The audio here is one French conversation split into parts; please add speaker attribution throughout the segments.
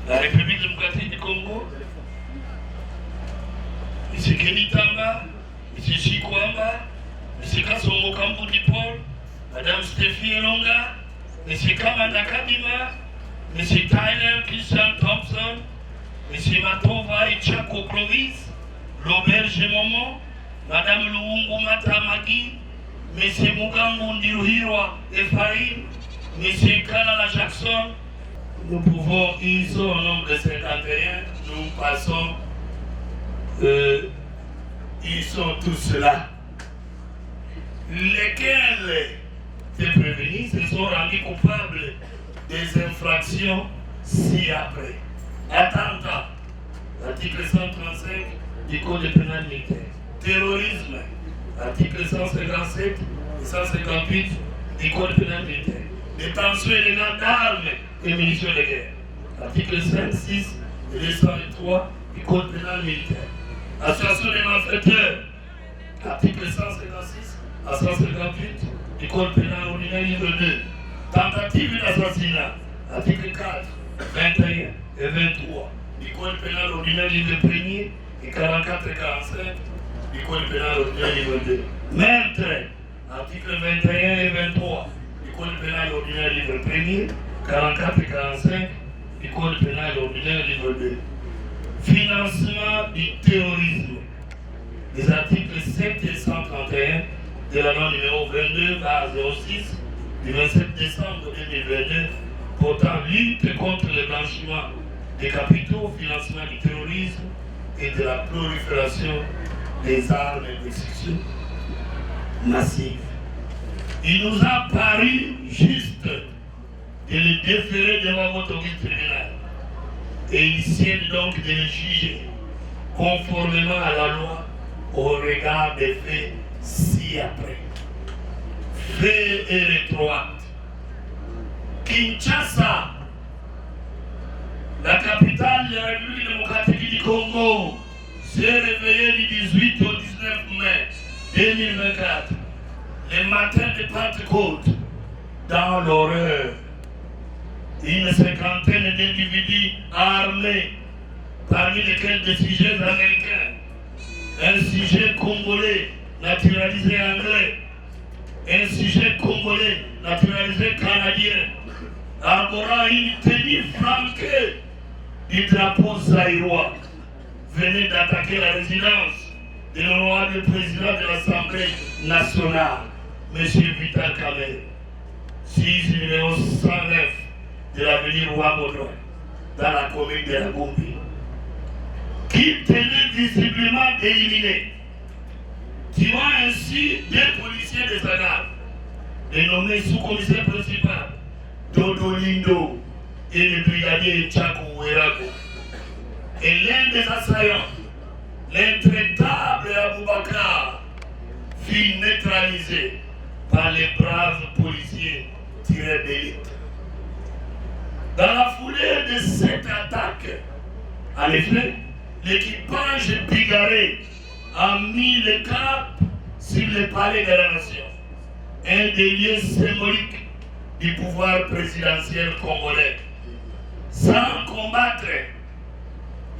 Speaker 1: La République démocratique du Congo, M. Kenitanga, M. Chikwamba, M. Kasongo Kambundi Paul, Mme Stéphie Elonga, M. Kamanda Kadima, M. Tyler Christian Thompson, M. Matova Ichako Clovis, l'auberge Momo, Mme Luungu Matamagi, M. Mugangu Ndiruhirwa Ephraim, M. Kalala Jackson. Nous pouvons, ils sont au nombre de 51, nous passons, ils sont tous là. Lesquels, des prévenus, se sont rendus coupables des infractions ci-après. Attentat, article 135 du Code pénal militaire. Terrorisme, article 157 et 158 du Code pénal militaire. Détention illégale d'armes et munitions de guerre. Article 5, 6 et 203 du Code pénal militaire. Association des malfaiteurs. Article 156 à 158 du Code pénal ordinaire livre 2. Tentative d'assassinat. Article 4, 21 et 23 du Code pénal ordinaire livre 1er et 44 et 45 du Code pénal ordinaire livre 2. Meurtre. Article 21 et 23 du Code pénal ordinaire livre 1er, 44 et 45 du Code pénal ordinaire livre 2. Financement du terrorisme. Les articles 7 et 131 de la loi numéro 22/06 du 27 décembre 2022 portant lutte contre le blanchiment des capitaux, financement du terrorisme et de la prolifération des armes d'exécution massive. Il nous a paru juste de le déférer devant votre tribunal. Et il sied donc de le juger conformément à la loi au regard des faits ci-après. Faits et rétroactes. Kinshasa, la capitale de la République démocratique du Congo, s'est réveillée du 18 au 19 mai 2024. Le matin de Pentecôte, dans l'horreur, une cinquantaine d'individus armés, parmi lesquels des sujets américains, un sujet congolais naturalisé anglais, un sujet congolais naturalisé canadien, arborant une tenue flanquée du drapeau zaïrois, venaient d'attaquer la résidence de l'honorable président de l'Assemblée nationale, M. Vital Kamerhe, 6 numéro 109 de l'avenue Roi-Baudouin, dans la commune de la Gombe, qui tenait visiblement d'éliminer, tuant ainsi deux policiers de Zaga, dénommés sous-commissaire principal Dodo Lindo et le brigadier Tchako Werago. Et l'un des assaillants, l'intraitable Aboubakar, fut neutralisé par les braves policiers tirés d'élite. Dans la foulée de cette attaque, en effet, l'équipage bigarré a mis le cap sur le palais de la nation, un des lieux symboliques du pouvoir présidentiel congolais. Sans combattre,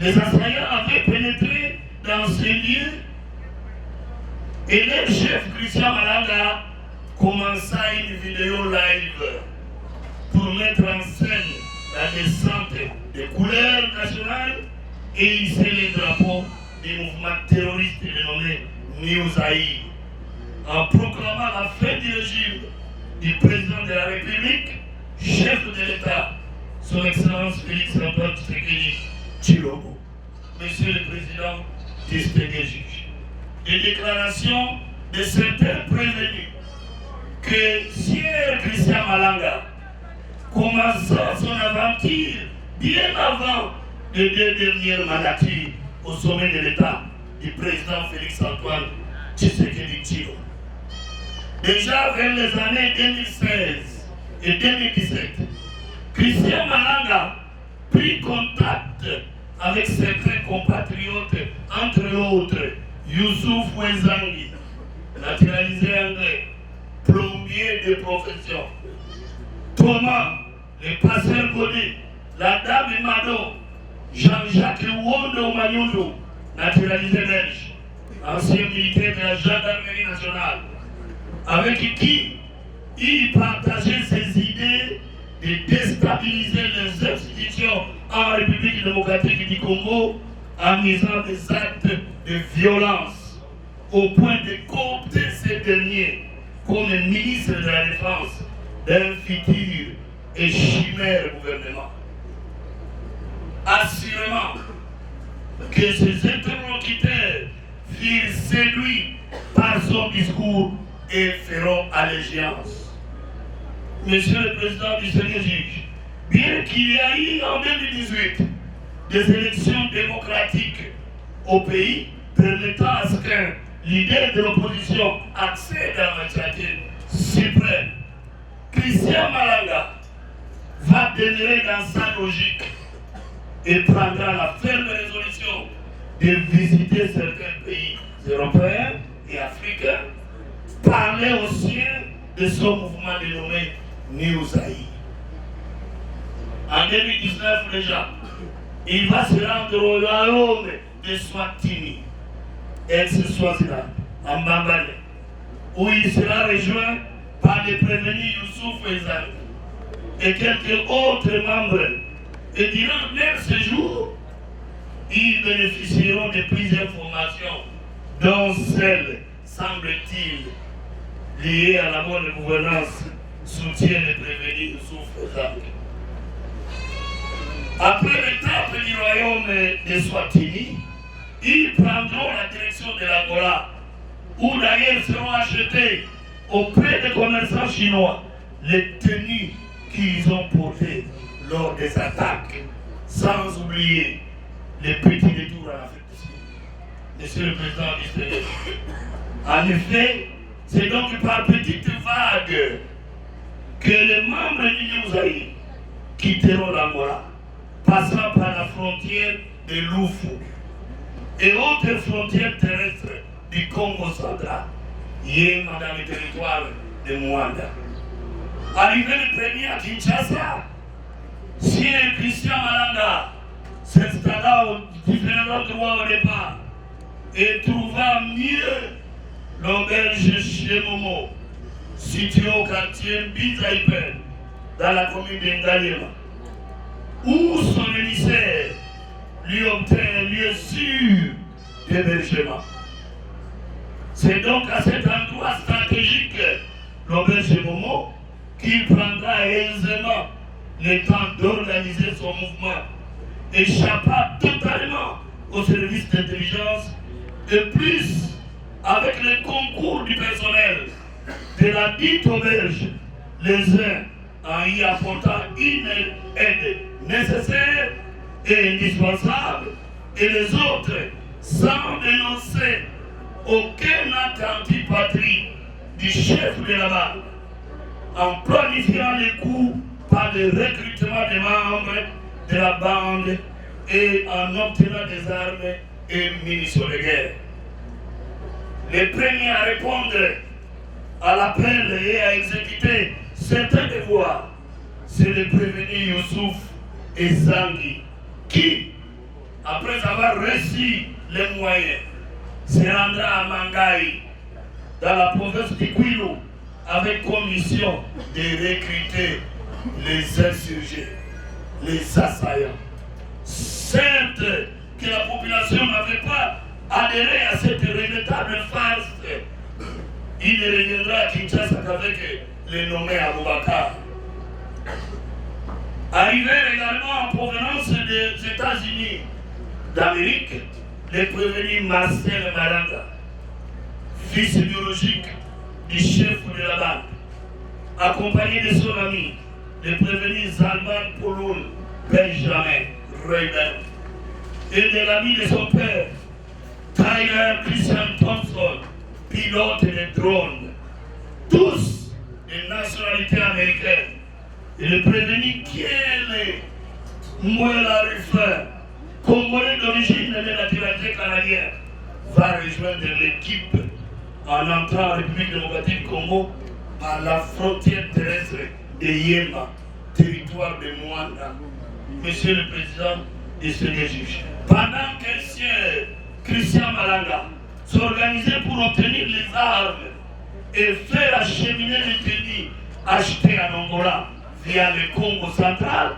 Speaker 1: les assaillants avaient pénétré dans ce lieu et leur chef Christian Malanga commença une vidéo live pour mettre en scène la descente des couleurs nationales et hisser les drapeaux des mouvements terroristes dénommés New Zaïre, en proclamant la fin du régime du président de la République, chef de l'État, son Excellence Félix Antoine Tshisekedi Tshilombo. Monsieur le Président, distingué juge, des déclarations de certains prévenus que Sieur Christian Malanga commença son aventure bien avant les deux dernières mandatures au sommet de l'État du président Félix Antoine Tshisekedi Tshilombo. Déjà vers les années 2016 et 2017, Christian Malanga prit contact avec certains compatriotes, entre autres Youssouf Wenzangi, naturalisé anglais, plombier de profession, Thomas, le pasteur Godé, la dame Mado, Jean-Jacques Wondo Magnondo, naturalisé belge, ancien militaire de la gendarmerie nationale, avec qui il partageait ses idées de déstabiliser les institutions en République démocratique du Congo en misant des actes de violence au point de coopter ces derniers comme ministre de la Défense d'un futur et chimère gouvernement. Assurément que ces interlocuteurs furent séduits par son discours et feront allégeance. Monsieur le Président du Seigneur juge, bien qu'il y ait eu en 2018 des élections démocratiques au pays permettant à ce qu'un leader de l'opposition accède à la magistrature suprême, Christian Malanga va demeurer dans sa logique et prendra la ferme résolution de visiter certains pays européens et africains, parler aux siens de son mouvement dénommé Néo-Zaïre. En 2019 déjà, il va se rendre au royaume de Swatini, ex-Swaziland, en Bambale, où il sera rejoint par les prévenus Youssouf Ezang et quelques autres membres. Et durant leur séjour, ils bénéficieront de plusieurs formations, dont celle, semble-t-il, liée à la bonne gouvernance, soutient les prévenus Youssouf Ezang. Après l'étape du royaume de Swatini, ils prendront la direction de l'Angola, où d'ailleurs seront achetés auprès des commerçants chinois les tenues qu'ils ont portées lors des attaques, sans oublier les petits détours à l'Afrique du Sud. Monsieur le Président du Sénat, en effet, c'est donc par petites vagues que les membres du Néo-Zaïre quitteront l'Angola, passant par la frontière de Lufu et autres frontières terrestres du Congo central, hier dans le territoire de Mwanda. Arrivé le premier à Kinshasa, Sien Christian Malanga s'installa aux différents endroits au départ et trouva mieux l'auberge chez Momo, située au quartier Bizaïpen, dans la commune d'Ngalema, où son émissaire lui obtint un lieu sûr d'hébergement. C'est donc à cet endroit stratégique, l'auberge de Momo, qu'il prendra aisément le temps d'organiser son mouvement, échappa totalement au service d'intelligence et plus avec le concours du personnel de la dite auberge, les uns en y apportant une aide nécessaire et indispensable, et les autres sans dénoncer aucune antipatrie du chef de la bande, en planifiant les coups par le recrutement des membres de la bande et en obtenant des armes et munitions de guerre. Les premiers à répondre à l'appel et à exécuter certains devoirs, c'est le prévenu Youssouf Ezangi, qui, après avoir reçu les moyens, se rendra à Mangaï, dans la province du Kwilu, avec comme mission de recruter les insurgés, les assaillants. Certes que la population n'avait pas adhéré à cette regrettable farce, il ne reviendra à Kinshasa qu'avec les nommés Aboubakar. Arrivé également en provenance des États-Unis d'Amérique, les prévenus Marcel Malanga, fils biologique du chef de la bande, accompagné de son ami, le prévenu Zalman Pouloun Benjamin Reuben, et de l'ami de son père, Tyler Christian Thompson, pilote de drone, tous de nationalité américaine, et le prévenu Kiele Mwela Ruffin, Congolais d'origine de la nationalité canadienne, va rejoindre l'équipe en entrant en République démocratique du Congo par la frontière terrestre de Yema, territoire de Mwanda. Monsieur le Président et Seigneur juge. Pendant que Christian Malanga s'organisait pour obtenir les armes et faire acheminer les tennis achetés en Angola via le Congo central,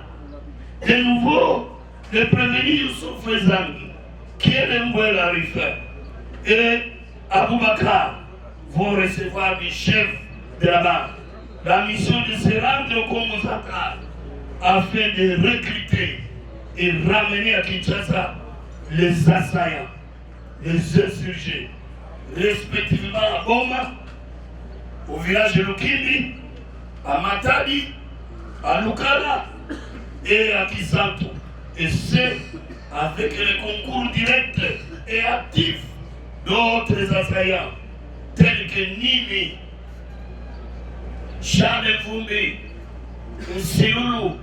Speaker 1: de nouveau, le prévenu Youssouf Ezangi, qui est le Mbouela Rifer, et Aboubakar vont recevoir du chef de la base la mission de se rendre au Congo central afin de recruter et ramener à Kinshasa les assaillants, les insurgés, respectivement à Boma, au village de Lukimbi, à Matadi, à Lukala et à Kisanto. Et c'est avec le concours direct et actif d'autres assaillants tels que Nimi, Charles Fumbi, Séoulou,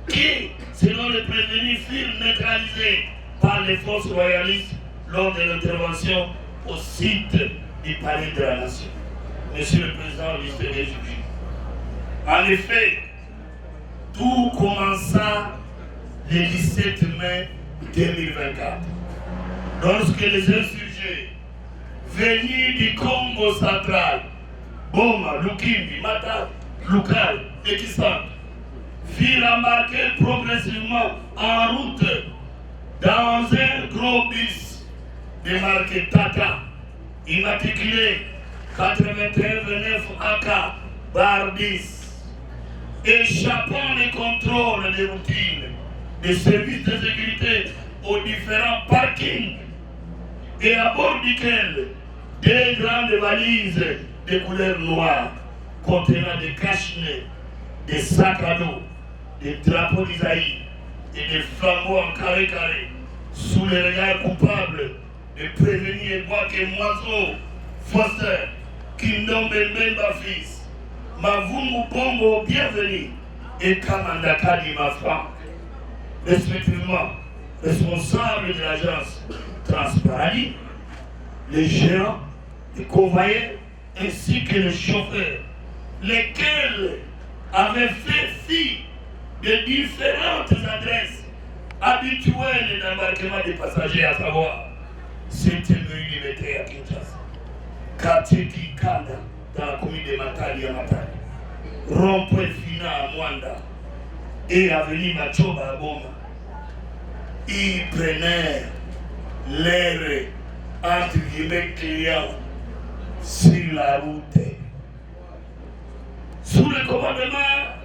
Speaker 1: qui, selon les prévenus, furent neutralisés par les forces royalistes lors de l'intervention au site du Palais de la Nation. Monsieur le Président, l'histoire des juges. En effet, tout commença le 17 mai 2024, lorsque les insurgés venus du Congo central, Boma, Lukimbi, Mata, Lukal et Kisanto, firent embarquer progressivement en route dans un gros bus démarqué Tata, immatriculé 8129 AK bar 10, échappant les contrôles de routine des services de sécurité aux différents parkings et à bord duquel deux grandes valises de couleur noire contenant des cache-nez, des sacs à dos, des drapeaux d'Isaïe et des flambeaux en carré sous les regards coupables de prévenir moi que Moiseau, Foster, Kingdom Mbemba fils, Mavungu Bongo bienvenue et Kamandakadi Mafranc, respectivement responsables de l'agence Transparadis, les gérants, les convoyeurs ainsi que les chauffeurs, lesquels avaient fait fi de différentes adresses habituelles d'embarquement des passagers, à savoir Saint-Émile Liberté à Kinshasa, quartier Kikanda dans la commune de Matadi à Matadi, rond-point Fina à Mwanda et avenue Machoba à Boma. Ils prenaient l'air entre guillemets clients sur la route. Sous le commandement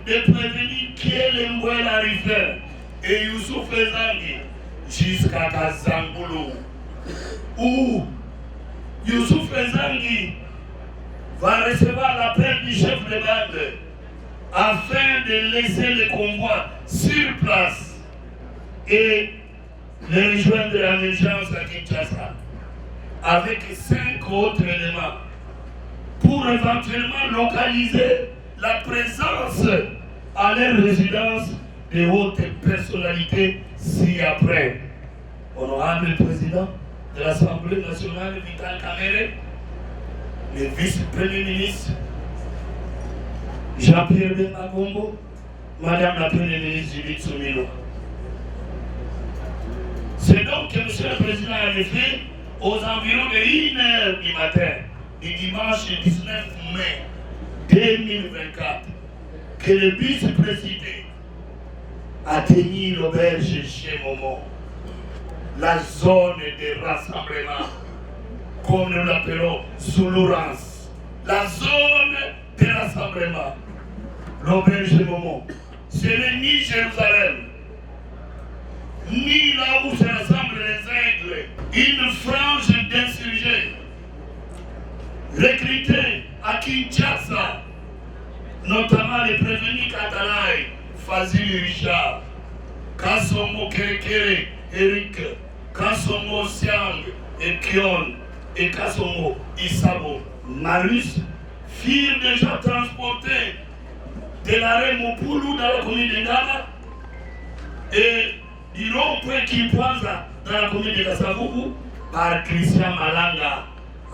Speaker 1: des prévenus qui est le Mbouela Rifer et Youssouf Ezangi jusqu'à Kazangoulou, où Youssouf Ezangi va recevoir l'appel du chef de bande afin de laisser le convoi sur place et les rejoindre en urgence à Kinshasa avec 5 autres éléments pour éventuellement localiser la présence à leur résidence de hautes personnalités ci-après. Honorable Président de l'Assemblée nationale, Vital Kamerhe, le vice-premier ministre, Jean-Pierre Bemba Gombo, Madame la Première ministre Judith Suminwa. C'est donc que, Monsieur le Président, en effet, aux environs de 1h du matin, du dimanche 19 mai 2024, que le bus précité atteignit l'auberge chez Momo, la zone de rassemblement, comme nous l'appelons sous l'orange, la zone de rassemblement, l'auberge de Momo. Ce n'est ni Jérusalem, ni là où se rassemblent les aigles, une frange d'insurgés recrutés à Kinshasa, notamment les prévenus Katalaï, Fazil Richard, Kassongo Kerekere, Eric, Kassongo Siang, et Kion, et Kassongo Isabo, Marus, firent déjà transportés de l'arrêt Mopulu dans la commune de Ngala et du rond-point Kimpwanza dans la commune de Kasavubu par Christian Malanga,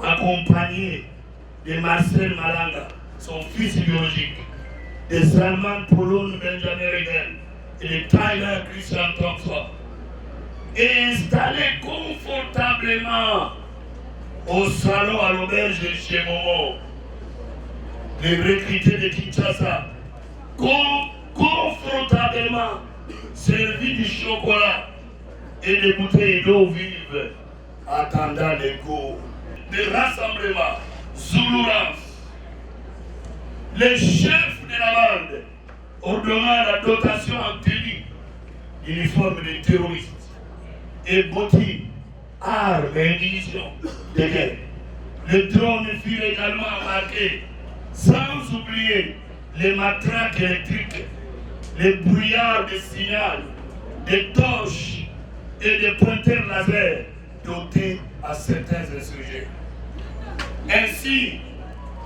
Speaker 1: accompagné de Marcel Malanga, son fils biologique, de Salman Pouloun Benjamin Riden et de Tyler Christian Thompson, et installés confortablement au salon à l'auberge de chez Momo, les recrutés de Kinshasa, confortablement servis du chocolat et des bouteilles d'eau vive, attendant les cours. Des rassemblements, Zoulourans, les chefs de la bande ordonnant la dotation en tenue, uniforme des terroristes, et bottines, armes et munitions de guerre. Les drones furent également embarqués, sans oublier les matraques électriques, les brouillards de signal, des torches et des pointeurs laser dotés à certains insurgés. Ainsi,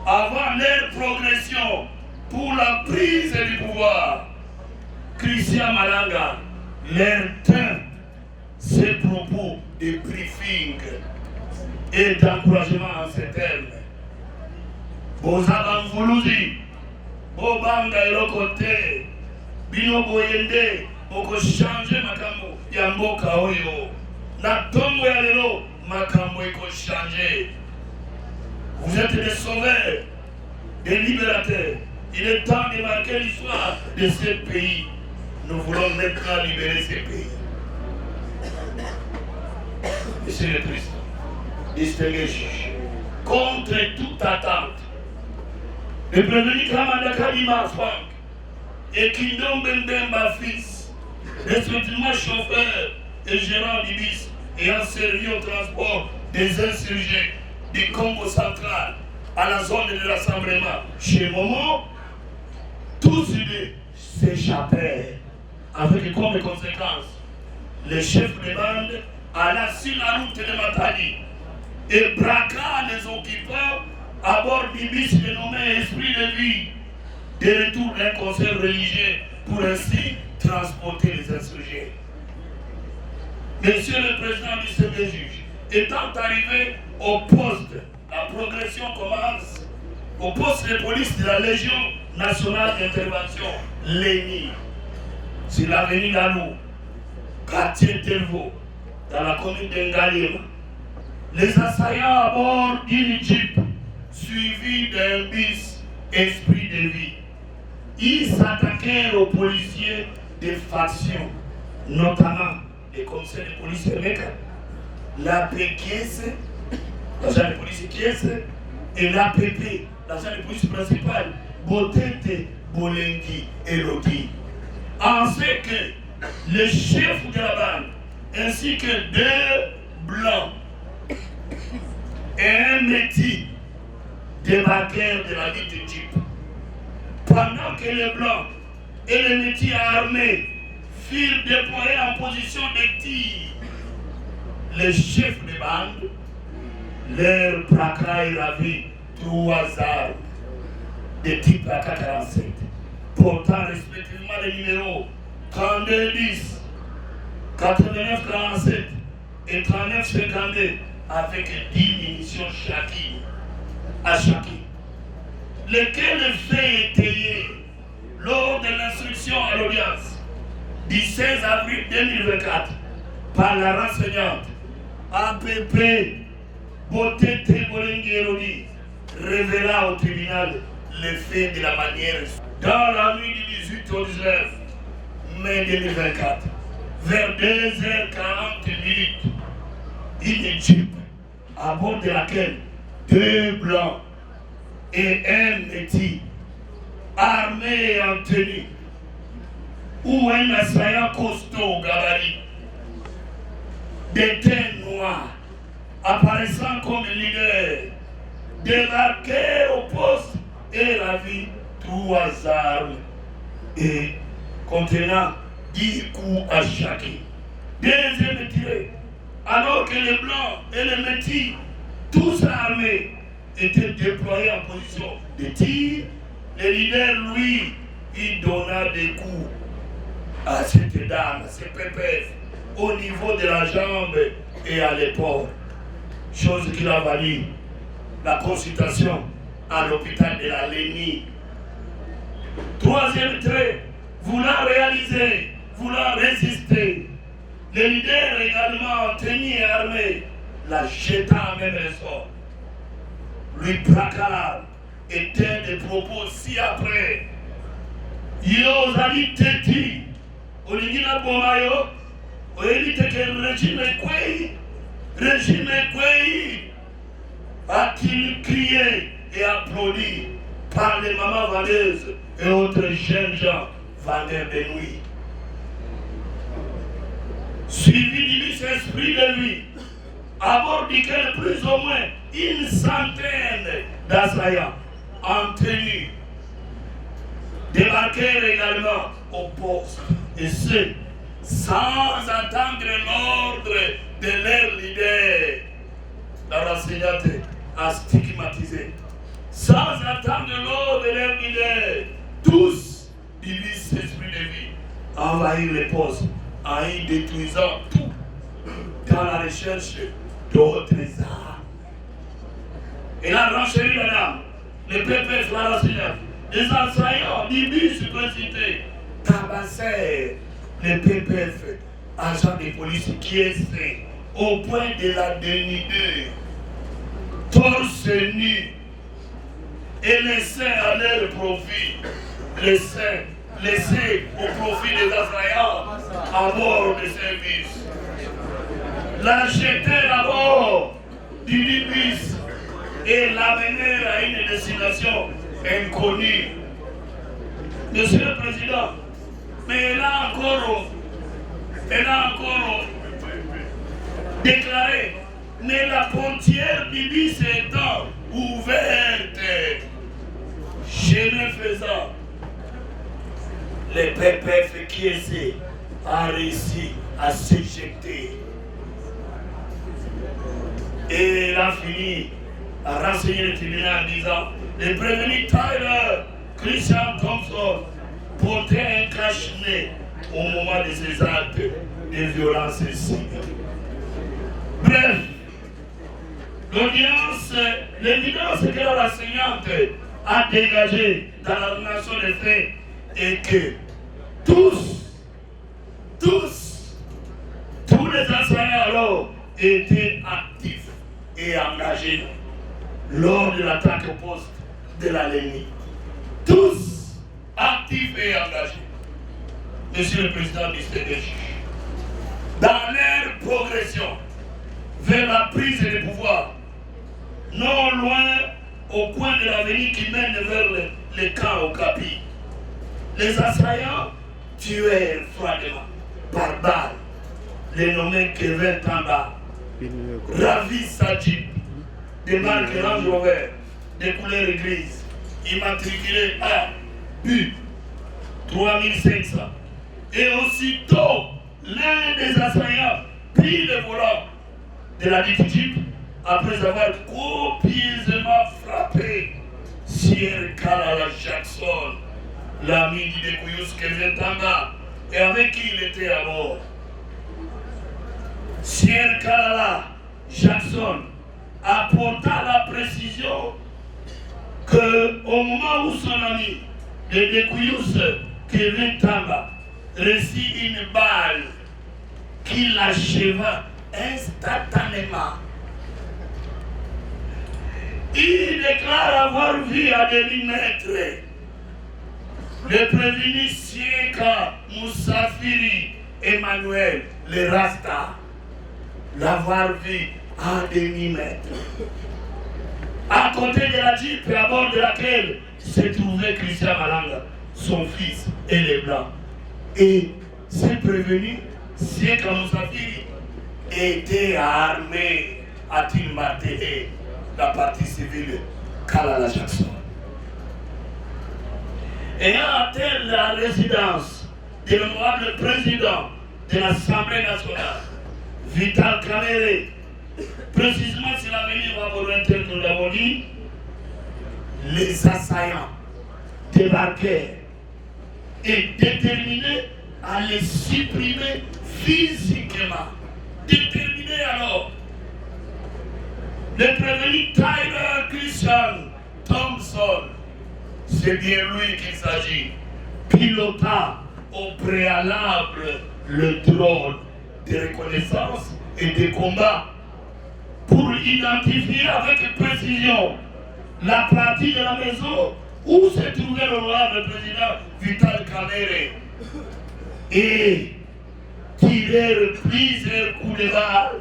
Speaker 1: avant leur progression pour la prise du pouvoir, Christian Malanga leur tint ses propos de briefing et d'encouragement en ces termes. Bozaba Mvuluzi, Bobanga Elokote, Bino Boyende, Boko changer makambo ya mboka oyo. Na tongo ya lelo, makambo eko changer. Vous êtes des sauveurs, des libérateurs. Il est temps de marquer l'histoire de ce pays. Nous voulons maintenant libérer ce pays. Monsieur le Président, distingué juge, contre toute attente, le prévenu Kamanda Kalima Franck et Kindom Bembemba fils, respectivement chauffeur et gérant d'Ibis, ayant servi au transport des insurgés du Congo central à la zone de rassemblement chez Momo, tous unis s'échappèrent avec comme conséquence le chef de bande alla sur la route de Matadi et braqua les occupants à bord du bus dénommé Esprit de Vie, de retour d'un concert religieux pour ainsi transporter les insurgés. Monsieur le Président du CDJ, étant arrivé au poste, la progression commence au poste de police de la Légion nationale d'intervention, l'ENI, sur l'avenue Lalou, quartier Delvaux, dans la commune d'Engalima. Les assaillants à bord d'une jeep, suivis d'un bus Esprit de Vie, ils s'attaquèrent aux policiers des factions, notamment les commissaires de police Meka, la PKS, l'agent de police Kies, et l'APP, l'agent de police principal, Botete, Bolengi et Lodi. En ce que le chef de la bande, ainsi que 2 blancs et un métis débarquèrent de la ville de Jeep. Pendant que les blancs et les métis armés furent déployés en position de tir, les chefs de bande leur braquaient la vie 3 armes de type AK-47, portant respectivement les numéros 3210, 8947 et 3952 avec 10 munitions à chacun, lesquels faits étayés lors de l'instruction à l'audience du 16 avril 2024 par la renseignante APP Botete Bolengi Elodi révéla au tribunal les faits de la manière dans la nuit du 18 au 19 mai 2024, vers 2h40, une jeep à bord de laquelle 2 blancs et un métis armés et en tenue, ou un assaillant costaud au gabarit, des teintes noires, apparaissant comme leader, débarqué au poste et ravit 3 armes et contenant 10 coups à chacun. Deuxième tiré, alors que les blancs et les métis, tous armés, étaient déployés en position de tir, le leader, lui, il donna des coups à cette dame, à ces PPF, au niveau de la jambe et à l'épaule, chose qui a valu la consultation à l'hôpital de la Lénie. Troisième trait, voulant réaliser, voulant résister. Le leader également tenu et armé, la jeta en même ressort. Lui placard était des propos si après. Yo zali teti, olingina bomayo, oelite que le régime Kwei, a-t-il crié et applaudi par les mamans vendeuses et autres jeunes gens vendeurs de nuit. Suivi du esprit de lui, à bord duquel plus ou moins une centaine d'assaillants en tenue débarquèrent également au poste, et ce, sans attendre l'ordre de leur leader. La renseignateur a stigmatisé. Sans attendre l'ordre de leur leader, tous, du esprit de vie, envahirent les postes en y détruisant tout dans la recherche d'autres armes. Et la renchérie, madame, le PPF, la renseignateur, les assaillants du bus précité tabassèrent le PPF, agent de police qui est fait au point de la dénuder, torse nu, et laisser à leur profit, laisser au profit des assaillants à bord de service. La jeter à bord du bus et l'amener à une destination inconnue. Monsieur le Président, mais elle a encore déclaré, mais la portière du bus étant ouverte, chemin faisant, le PPF qui essaie a réussi à s'éjecter. Et il a fini à renseigner le tribunal en disant le prévenu Tyler Christian Thompson portait un cache-nez au moment de ces actes de violence civique. Bref, l'évidence que la renseignante a dégagée dans la nation des faits est que tous les enseignants alors étaient actifs et engagés lors de l'attaque au poste de l'ennemi. Tous actifs et engagés. Monsieur le Président du CDJ, dans leur progression vers la prise de pouvoir, non loin au coin de l'avenue qui mène vers le camp au Capi, les assaillants tuèrent froidement, par balle, les nommés Kevin Tamba, Ravi Sajid, des marques Range Rover, de couleur grise, immatriculé A, U, 3500. Et aussitôt, l'un des assaillants prit le volant de la dite Jeep après avoir copieusement frappé Sierra Kalala Jackson, l'ami du Découyus Kevin Tamba, et avec qui il était à bord. Sierra Kalala Jackson apporta la précision qu'au moment où son ami, le Découyus Kevin Tamba, reçut une balle qui l'acheva instantanément. Il déclare avoir vu à demi-mètres le prévenu Sieka Moussafiri Emmanuel, le Rasta, l'avoir vu à demi-mètre. À côté de la Jeep à bord de laquelle se trouvait Christian Malanga, son fils et les Blancs. Et ces prévenus, Sieka Moussafiri, était armé, a-t-il martelé la partie civile Kalala Jackson. Ayant atteint la résidence de l'honorable président de l'Assemblée nationale, Vital Kamerhe, précisément sur l'avenue Waborin tel que nous l'avons dit, les assaillants débarquèrent et déterminés à les supprimer physiquement. Déterminés alors. Le prévenu Tyler Christian Thompson c'est bien lui qu'il s'agit. Pilota au préalable le drone de reconnaissance et de combat pour identifier avec précision la partie de la maison où se trouvait l'honorable président Vital Kamerhe et tirer plusieurs coups de balle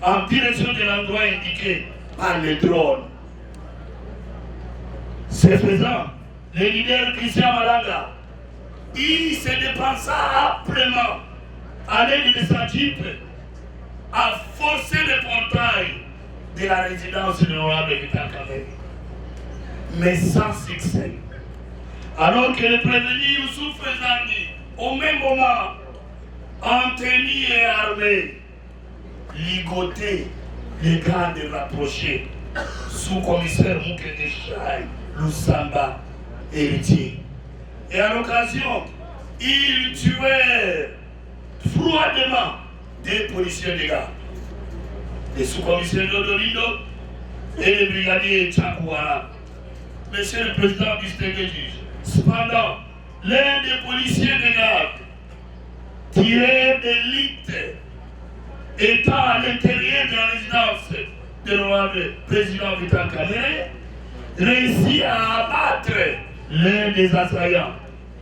Speaker 1: en direction de l'endroit indiqué par le drone. Ce faisant, le leader Christian Malanga, il se dépensa âprement à l'aide de sa jeep à forcer le portail de la résidence de l'honorable Vital Kamerhe, mais sans succès. Alors que le prévenu Youssouf Ezangi, au même moment, en tenue et armé, ligotait les gardes rapprochés, sous-commissaire Moukene Chai, Lusamba, héritier. Et à l'occasion, il tuait froidement des policiers de garde, les sous-commissaires Dodolindo et le brigadier Tchakouara. Monsieur le Président distingué juge, cependant, l'un des policiers de garde, tiré d'élite, étant à l'intérieur de la résidence de l'honorable président Vital Kamerhe, réussit à abattre l'un des assaillants.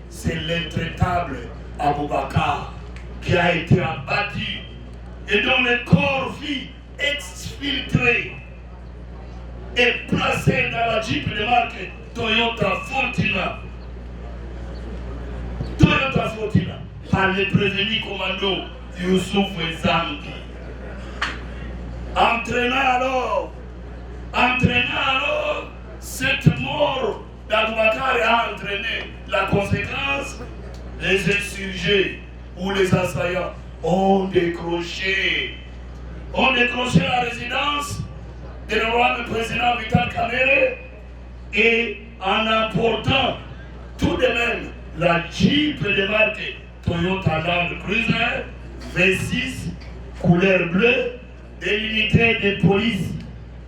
Speaker 1: C'est l'intraitable Aboubakar qui a été abattu et dont le corps fut exfiltré et placé dans la Jeep de marque Toyota Fortuna. Toyota Fortuna par le prévenu commando Youssouf Ezangi. Entraînant alors cette mort d'Aboubakar a entraîné la conséquence. Les insurgés ou les assaillants ont décroché la résidence de l'honorable président Vital Kamerhe et en emportant tout de même la Jeep de marque Toyota Land Cruiser V6 couleur bleue de l'unité de police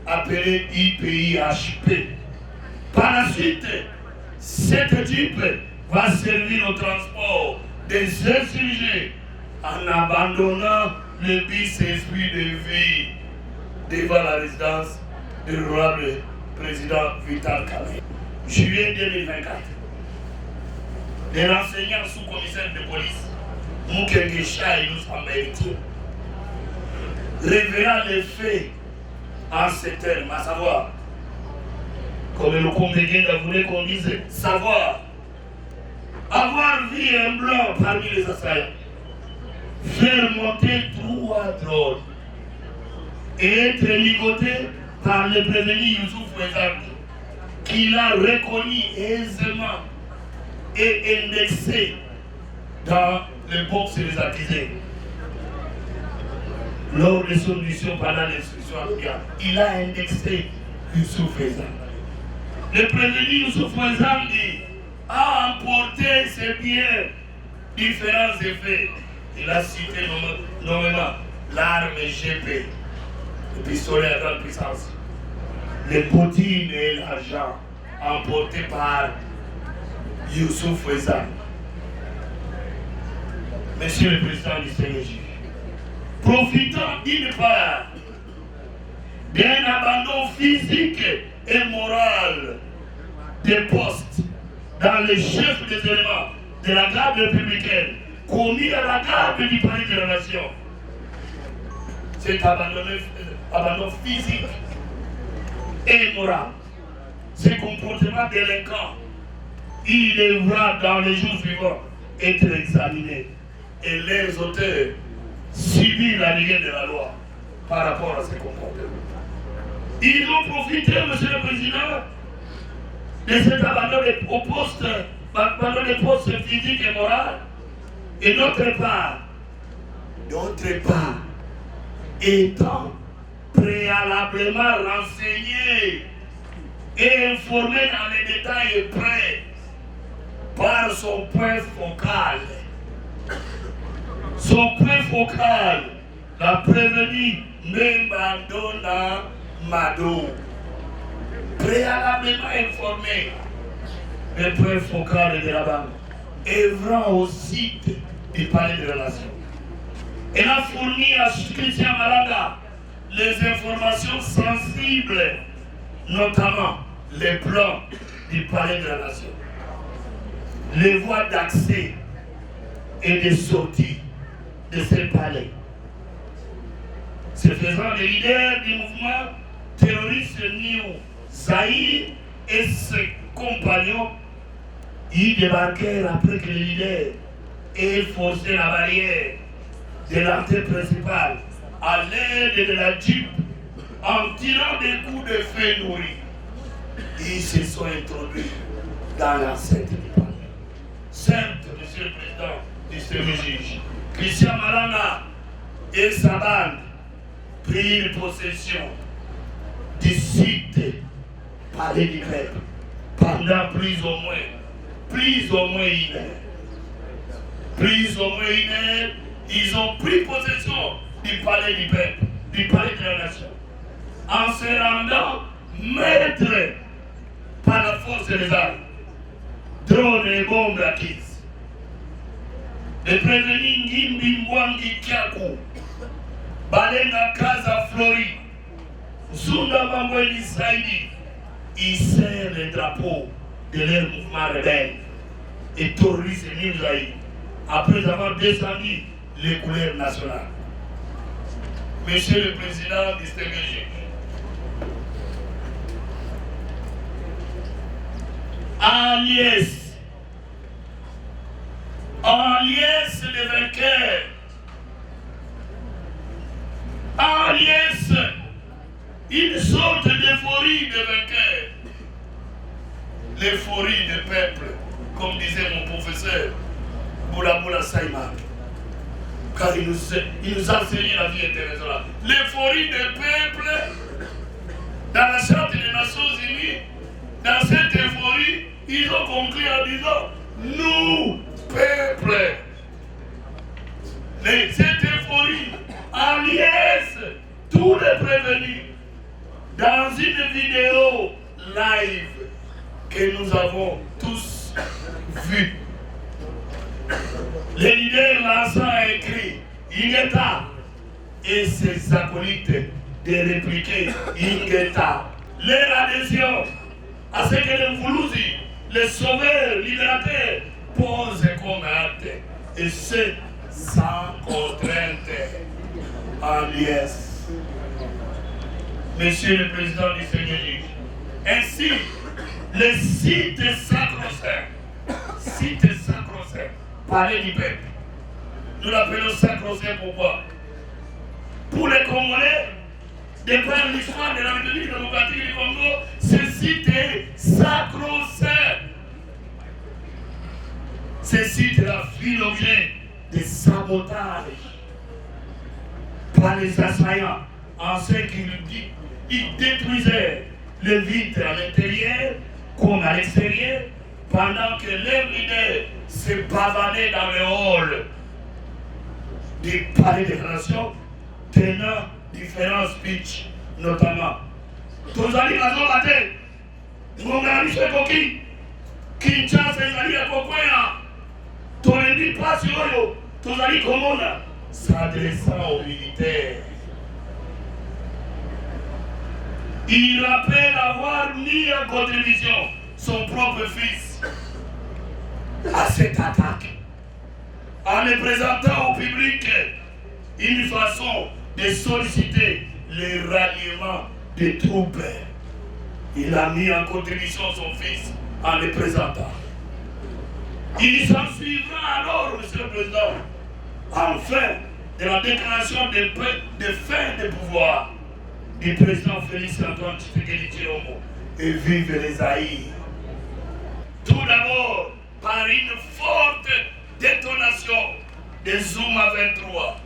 Speaker 1: appelée IPIHP. Par la suite, cette Jeep va servir au transport des insurgés en abandonnant le bis esprit de vie devant la résidence de l'honorable président Vital Kamerhe. Juillet 2024. Les renseignants sous-commissaires de police, Moukene Chai Lusamba héritier, révélant les faits en ces termes, à savoir, comme le congrégé voulait qu'on dise, savoir, avoir vu un blanc parmi les assaillants, faire monter 3 drones et être ligoté par le prévenu Youssouf Ezangi, qu'il a reconnu aisément et indexé dans le box des accusés. Lors de son audition pendant l'instruction amicale, il a indexé Youssouf Ezangi. Le prévenu Youssouf Ezangi a emporté ses biens, différents effets. Il a cité nommément l'arme GP, le pistolet à grande puissance, les bottines et l'argent emportés par Youssouf Ezangi. Monsieur le Président du Sénégal, profitant d'une part d'un abandon physique et moral des postes dans les chefs des éléments de la garde républicaine commis à la garde du palais de la nation. Cet abandon physique et moral, ce comportement délinquant, il devra dans les jours suivants être examiné et les auteurs subir la rigueur de la loi par rapport à ces comportements. Ils ont profité, Monsieur le Président, de cet abandon des postes physiques et moraux, et d'autre part, étant préalablement renseigné et informé dans les détails près par son point focal. Son point focal l'a prévenu Membandona Mado, préalablement informé le point focal de la banque, œuvrant au site du palais de la nation. Elle a fourni à Christian Malanga les informations sensibles, notamment les plans du palais de la nation, les voies d'accès et de sortie de ce palais. Ce faisant, les leaders du mouvement terroriste New Zaïre et ses compagnons y débarquèrent après que les leaders aient forcé la barrière de l'entrée principale à l'aide de la Jeep en tirant des coups de feu nourris. Ils se sont introduits dans l'enceinte du palais. Certes, Monsieur le Président, distingué juge, Christian Malanga et sa bande prirent possession du site palais du peuple pendant plus ou moins une heure. Plus ou moins une heure, ils ont pris possession du palais du peuple, du palais de la nation, en se rendant maîtres par la force des armes, drones et bombes acquises. Le prévenu Ngimbi Mwangi Kiaku, Balenga Kaza Flori, Zunda Mambweni Saidi, ils serrent le drapeau de leur mouvement rebelle et terrorisent New Zaïre après avoir descendu les couleurs nationales. Monsieur le Président distingué, en liesse les vainqueurs, en liesse une sorte d'euphorie de vainqueurs, l'euphorie du peuple, comme disait mon professeur Boula Boula Saïma, car il nous a enseigné la vie internationale. L'euphorie des peuples, dans la Charte des Nations Unies, dans cette euphorie, ils ont conclu en disant, nous, peuple, cette euphorie, en liesse, tous les prévenus, dans une vidéo live que nous avons tous vue. Les leaders lançant un cri, Ingeta, et ses acolytes de répliquer Ingeta. Leur adhésion à ce que les Mvuluzi, les sauveurs, libérateurs, posent comme acte, et ce, sans contrainte, en liesse. Monsieur le Président du Seigneur, ainsi, le site sacro-saint, palais du peuple. Nous l'appelons sacro-saint pourquoi? Pour les Congolais, de par l'histoire de la République démocratique du Congo, ce site est sacro-saint. Ce site-là fut l'objet de sabotage par les assaillants, en ce qu'ils détruisaient le vide à l'intérieur comme à l'extérieur, pendant que leurs leaders se pavanaient dans le hall du palais des nations, tenant différents speeches, notamment. Tozali Mazobate, Ngonganishe Koki, Kinshasa ezali ya Kokwea, Tolendi Pasi Oyo, Tozali Komona, s'adressant aux militaires. Il rappelle avoir mis en contribution son propre fils à cette attaque, en le présentant au public une façon de solliciter le ralliement des troupes. Il a mis en contribution son fils en le présentant. Il s'en suivra alors, Monsieur le Président, enfin, de la déclaration de fin de pouvoir du président Félix Antoine Tshisekedi Tshilombo, et vive les Zaïre. Tout d'abord, par une forte détonation de Zuma 23.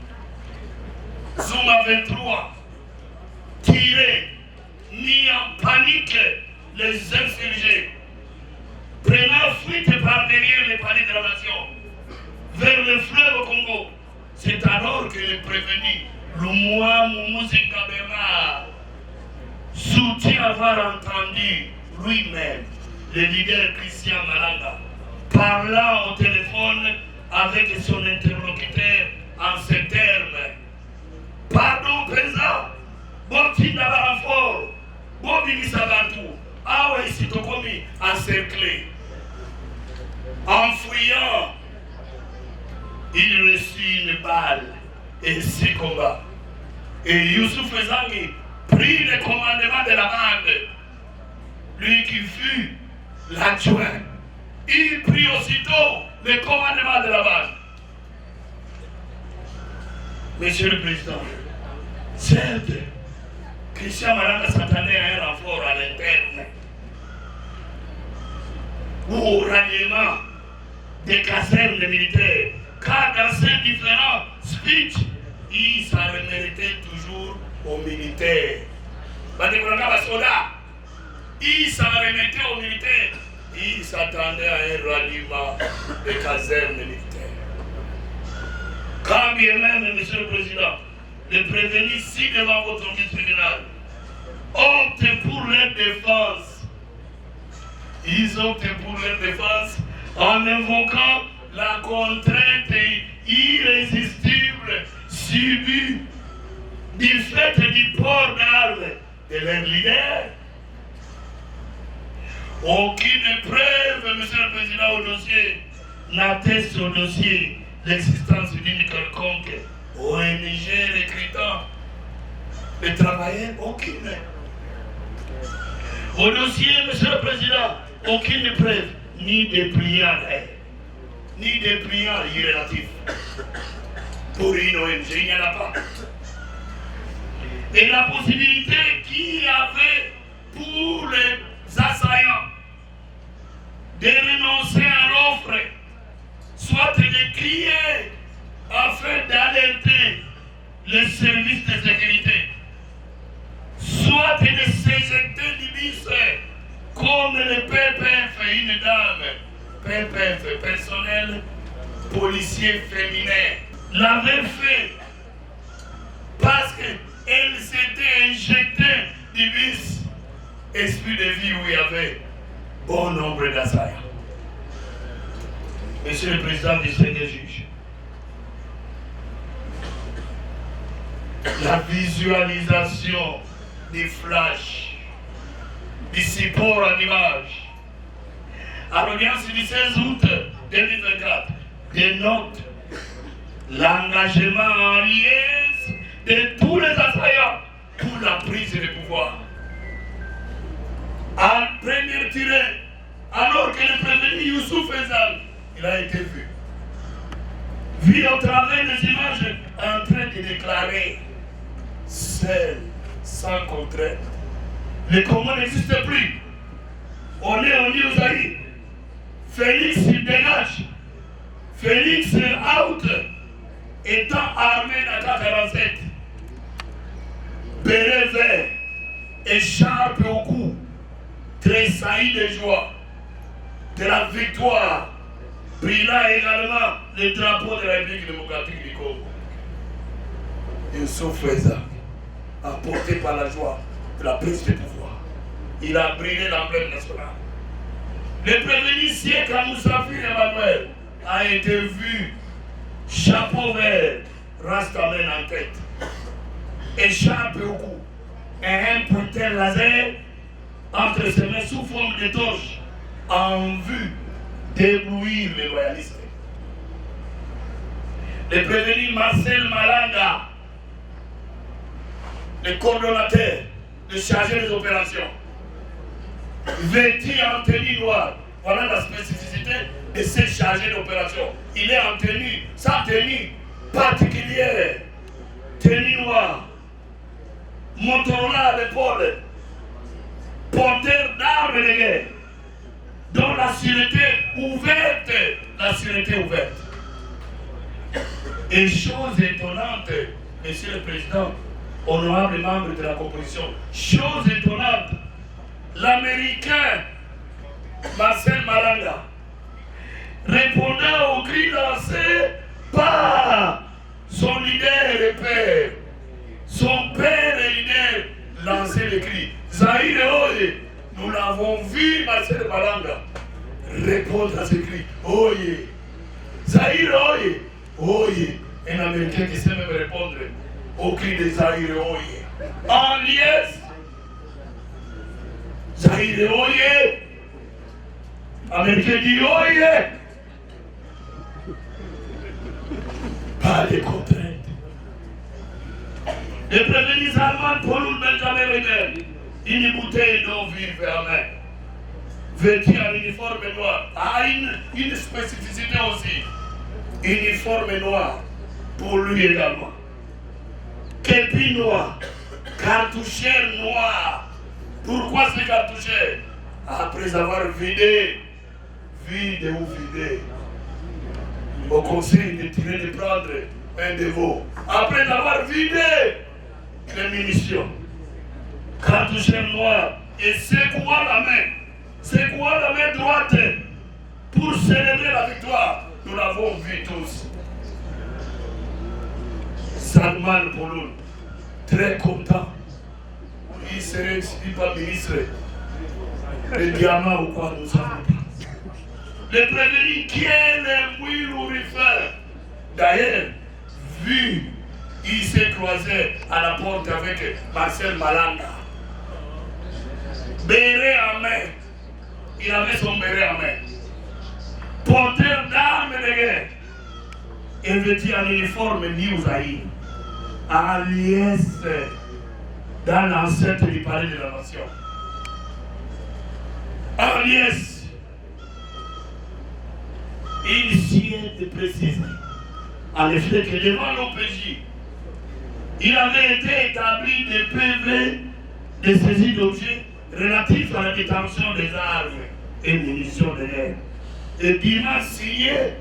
Speaker 1: Zuma 23, tiré, mis en panique les insurgés, prenant fuite par derrière les palais de la nation, vers le fleuve Congo. C'est alors que le prévenu, Lumwa Mumuzinga Bernard, soutient avoir entendu lui-même le leader Christian Malanga, parlant au téléphone avec son interlocuteur en ces termes. Pardon, président, bon petit d'abord, bon ministre Bantou, ah ouais, c'est tout commis, encerclé. En fouillant, il reçut une balle et 6 combats. Et Youssouf Ezangi prit le commandement de la bande. Lui qui fut l'adjoint, il prit aussitôt le commandement de la bande. Monsieur le Président, certes, Christian Malanga s'attendait à un renfort à l'interne ou au ralliement des casernes militaires, car dans ces différents speeches, il s'en reméritait toujours aux militaires. Il s'en remettait aux militaires. Il s'attendait à un ralliement des casernes militaires. Quand bien même, Monsieur le Président, les prévenus ici devant votre tribunal optent pour leur défense. Ils optent pour leur défense en invoquant la contrainte irrésistible subie du fait du port d'armes de leur leader. Aucune preuve, Monsieur le Président, au dossier n'atteste au dossier l'existence d'une quelconque ONG recrutant les travailleurs, aucune. Au dossier, Monsieur le Président, aucune preuve, ni dépliant ni dépliant irrélatif. Pour une ONG, il n'y en a pas. Et la possibilité qu'il y avait pour les assaillants de renoncer à l'offre, soit de crier afin d'alerter les services de sécurité, soit de s'éjecter du bus comme le PPF, une dame, PPF, personnel policier féminin, l'avait fait parce qu'elle s'était injectée du bus esprit de vie où il y avait bon nombre d'assaillants. Monsieur le Président, distingué juge, la visualisation des flashs, du support en image, à l'audience du 16 août 2024, dénote l'engagement en liesse de tous les assaillants pour la prise de pouvoir. En première tirée, alors que le prévenu Youssouf Ezangi, il a été vu au travers des images en train de déclarer seul, sans contrainte. Le Congo n'existe plus. On est en Niouzaï. Félix il dégage. Félix out, étant armé d'AK-47. Béret vert, écharpe au cou, tressaillit de joie, de la victoire. Brilla également le drapeau de la République démocratique du Congo. Youssouf Ezangi, emporté par la joie de la prise de pouvoir, il a brillé l'emblème national. Le prévenu siècle à Moussafir Emmanuel a été vu, chapeau vert, rastamen en tête, écharpe au cou, et un pointeur laser entre ses mains sous forme de torche en vue d'éblouir les loyalistes. Le prévenu Marcel Malanga, le coordonnateur, le chargé des opérations, vêtu en tenue noire. Voilà la spécificité de ce chargé d'opération. Il est en tenue, sa tenue particulière, tenue noire, Motorola à l'épaule, porteur d'armes de guerre, dont la sûreté ouverte, Et chose étonnante, Monsieur le Président, honorable membre de la composition, chose étonnante, l'Américain Marcel Malanga, répondant au cri lancé par son leader et père, son père et leader lançait le cri. Zahir Oye, nous l'avons vu, Marcel Malanga répondre à ce cri. Oye. Zaïre, oye. Oye. Un Américain qui sait même répondre au cri de Zaïre, oye. En liesse. Zaïre, oye. Américain dit oye. Pas de contraintes. Les prévenus allemands pour nous, Benjamin Rebelle, une bouteille d'eau vive en main, vêtue en uniforme noir, a une spécificité aussi. Uniforme noir pour lui également. Képi noir, cartouchère noire. Pourquoi ce cartouchère? Après avoir vidé au conseil de tirer de prendre un de vous. Après avoir vidé les munitions, cartouchère noire, et secouant la main droite pour célébrer la victoire. Nous l'avons vu tous. Salman Poloun, très content. Il serait, il pas ministre, le diamant ou quoi, nous savons pas. Le prévenu qui est le Mouilourifère. D'ailleurs, vu, il s'est croisé à la porte avec Marcel Malanga. Béret en main. Il avait son béret en main. Porteur d'armes de guerre. Et vêtu en uniforme New Zaïre. À liesse dans l'ancêtre du palais de la nation. En liesse. Il sied de préciser, en effet, que devant l'OPJ, il avait été établi des PV de saisie d'objets relatifs à la détention des armes et munitions de guerre. Et dimanche signé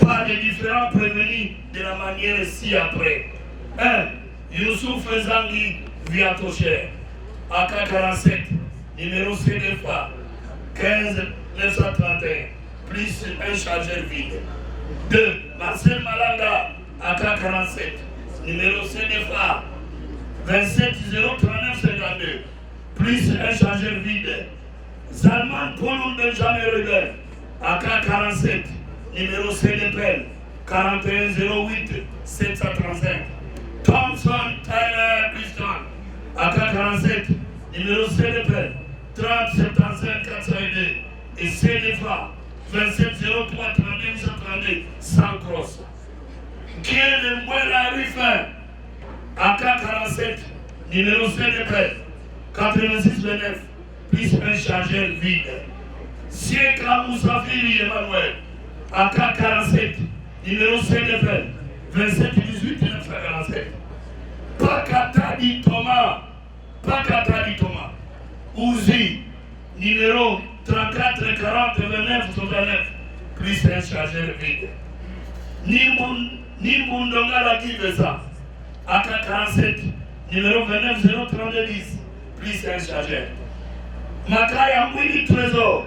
Speaker 1: par les différents prévenus de la manière ci-après. 1. Youssouf Zangui Viatocher, AK-47, numéro CDFA 15931. Plus un chargeur vide. 2. Marcel Malanga, AK-47, numéro CDFA 2703952, plus un chargeur vide. Salman Poloun Benjamin Rebelle, AK-47, numéro CDPL 4108 735. Thompson Tyler Christian, AK-47, numéro CDPL 3075 402 et CDFA 2703 32 132 sans crosse. Quel est Mouela Ruffin, AK-47, numéro CDP 8629, plus un chargeur vide. Sieka Moussafiri Emmanuel, AK-47, numéro CDP 2718 947. Pakatadi Thomas, Ouzi, numéro 34 40 29 69, plus un chargeur vide. Nimbundongala Kivesa, AK-47, numéro 29 032 10, plus un chargeur. Makaya Mwini Trésor,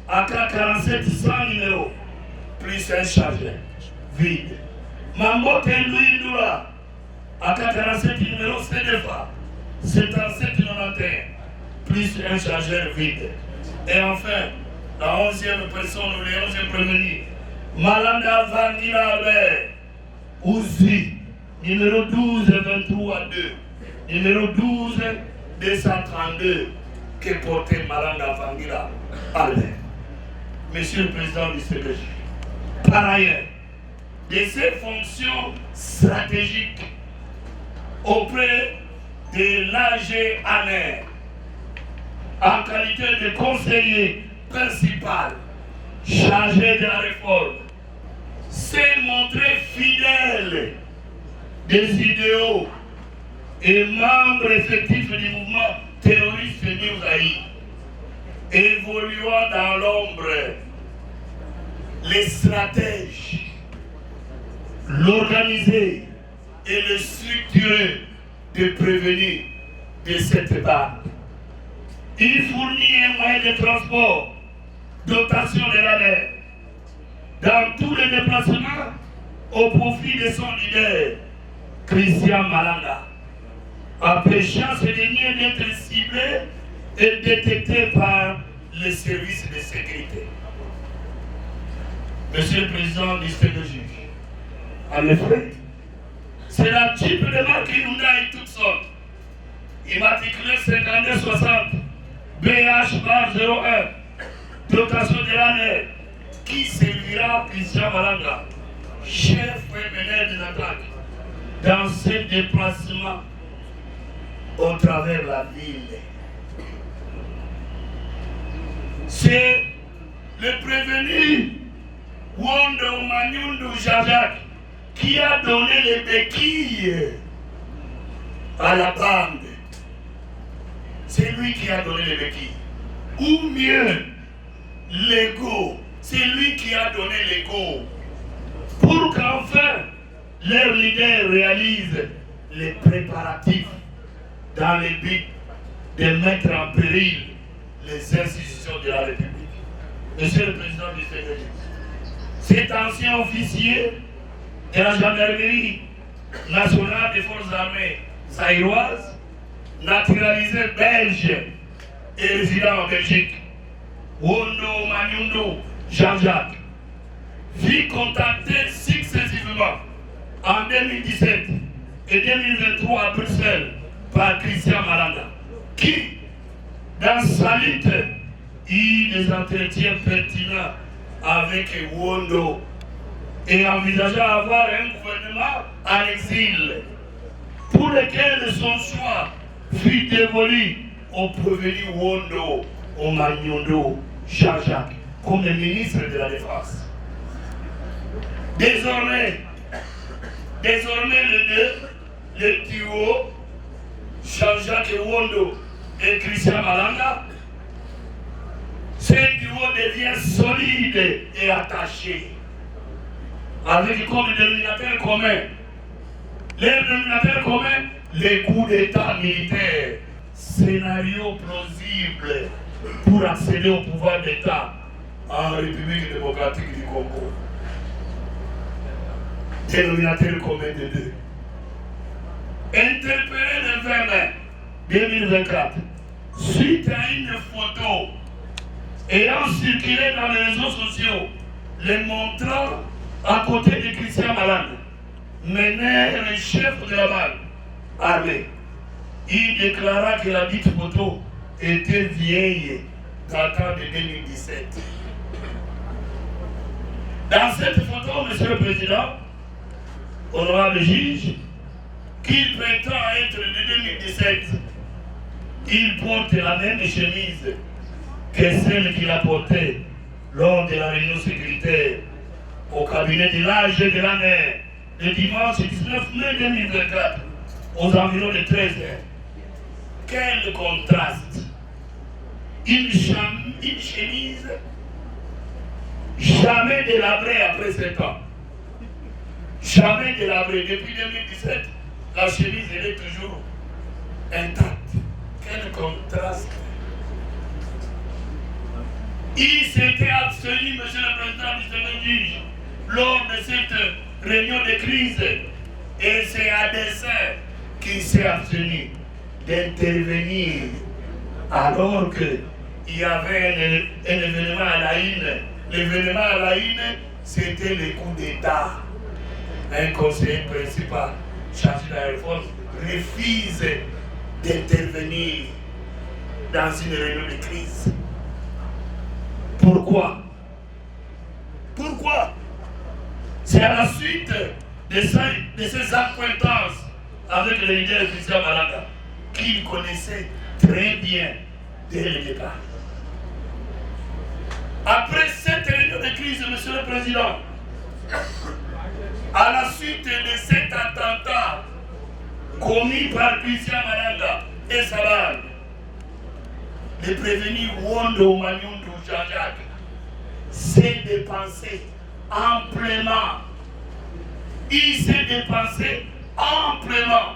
Speaker 1: AK-47 100 numéro, plus un chargeur vide. Mambote Louis Doula, AK-47 numéro CDFA 7791, plus un chargeur vide. Et enfin, la 11e personne, ou les 11e prévenus, Malanda Vanguila Albert, Ouzi, numéro 12 23 2, numéro 12 232, que portait Malanda Vanguila Albert. Monsieur le Président du CPJ, par ailleurs, de ses fonctions stratégiques auprès de l'AG ANER, en qualité de conseiller principal chargé de la réforme, s'est montré fidèle des idéaux et membre effectif du mouvement terroriste New Zaïre, évoluant dans l'ombre, les stratèges, l'organiser et le structurer de prévenir de cette bande. Il fournit un moyen de transport, dotation de la mer, dans tous les déplacements au profit de son leader, Christian Malanga, empêchant ce dernier d'être ciblé et détecté par les services de sécurité. Monsieur le Président, distingué juge, en effet, c'est la type de marque Hyundai Tucson, immatriculé 5260, BH-01, dotation de l'année, qui servira Christian Malanga, chef et meneur de l'attaque, dans ses déplacements au travers de la ville. C'est le prévenu Wondo Manyundu Jajak qui a donné les béquilles à la bande. C'est lui qui a donné les béquilles. Ou mieux, l'ego. C'est lui qui a donné l'ego. Pour qu'enfin, leur leader réalise les préparatifs dans le but de mettre en péril les institutions de la République. Monsieur le Président du Sénégal, cet ancien officier de la gendarmerie nationale des forces armées zaïroises, naturalisé belge et résident en Belgique, Wondo Manyundu Jean-Jacques, fut contacté successivement en 2017 et 2023 à Bruxelles par Christian Malanga, qui, dans sa lutte, eut des entretiens pertinents avec Wondo et envisageait avoir un gouvernement en exil, pour lequel son choix fut dévolu au prévenu Wondo Manyundu Jean-Jacques comme ministre de la Défense. Désormais les deux, le duo Jean-Jacques Wondo et Christian Malanga, ce duo devient solide et attaché, avec comme dénominateur commun. Les dénominateurs communs, les coups d'État militaires, scénario plausible pour accéder au pouvoir d'État en République démocratique du Congo. Dénominateur commun de deux. Interpellé le 20 mai 2024, suite à une photo ayant circulé dans les réseaux sociaux, les montrant à côté de Christian Malanga, meneur et chef de la bande armée. Il déclara que la dite photo était vieille, datant de 2017. Dans cette photo, Monsieur le Président, honorable juge, qu'il prétend être de 2017, il porte la même chemise que celle qu'il a portée lors de la réunion sécuritaire au cabinet de l'âge de la mer le dimanche 19 mai 2024 aux environs de 13 heures. Quel contraste! Une chemise jamais délabrée après 7 ans. Jamais délabrée. Depuis 2017, la chemise elle est toujours intacte. Quel contraste! Il s'était abstenu, Monsieur le Président du Sénégal, lors de cette réunion de crise, et c'est à dessein qu'il s'est abstenu d'intervenir alors qu'il y avait un événement à la une. L'événement à la une, c'était le coup d'État. Un conseiller principal chargé de la réforme refuse d'intervenir dans une réunion de crise. Pourquoi? Pourquoi? C'est à la suite de ces acquaintances avec le leader Christian Malanga qu'il connaissait très bien dès le départ. Après cette réunion de crise, Monsieur le Président, à la suite de cet attentat commis par Christian Malanga et sa bande, le prévenu Wondo Manyundu Jean-Jacques s'est dépensé amplement. Il s'est dépensé amplement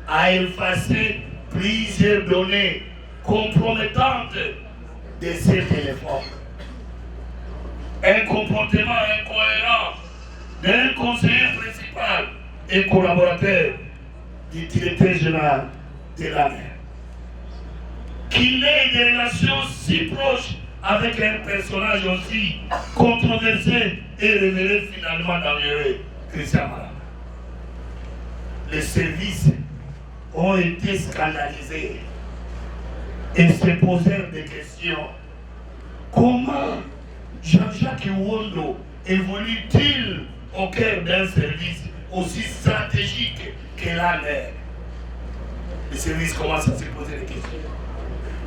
Speaker 1: à effacer plusieurs données compromettantes de ces téléphones. Un comportement incohérent d'un conseiller principal et collaborateur du directeur général de la mer, qui qu'il ait des relations si proches avec un personnage aussi controversé et révélé finalement dangereux, Christian Malanda. Les services ont été scandalisés et se posèrent des questions. Comment Jean-Jacques Iwondo évolue-t-il au cœur d'un service aussi stratégique que la mer? Le service commence à se poser des questions.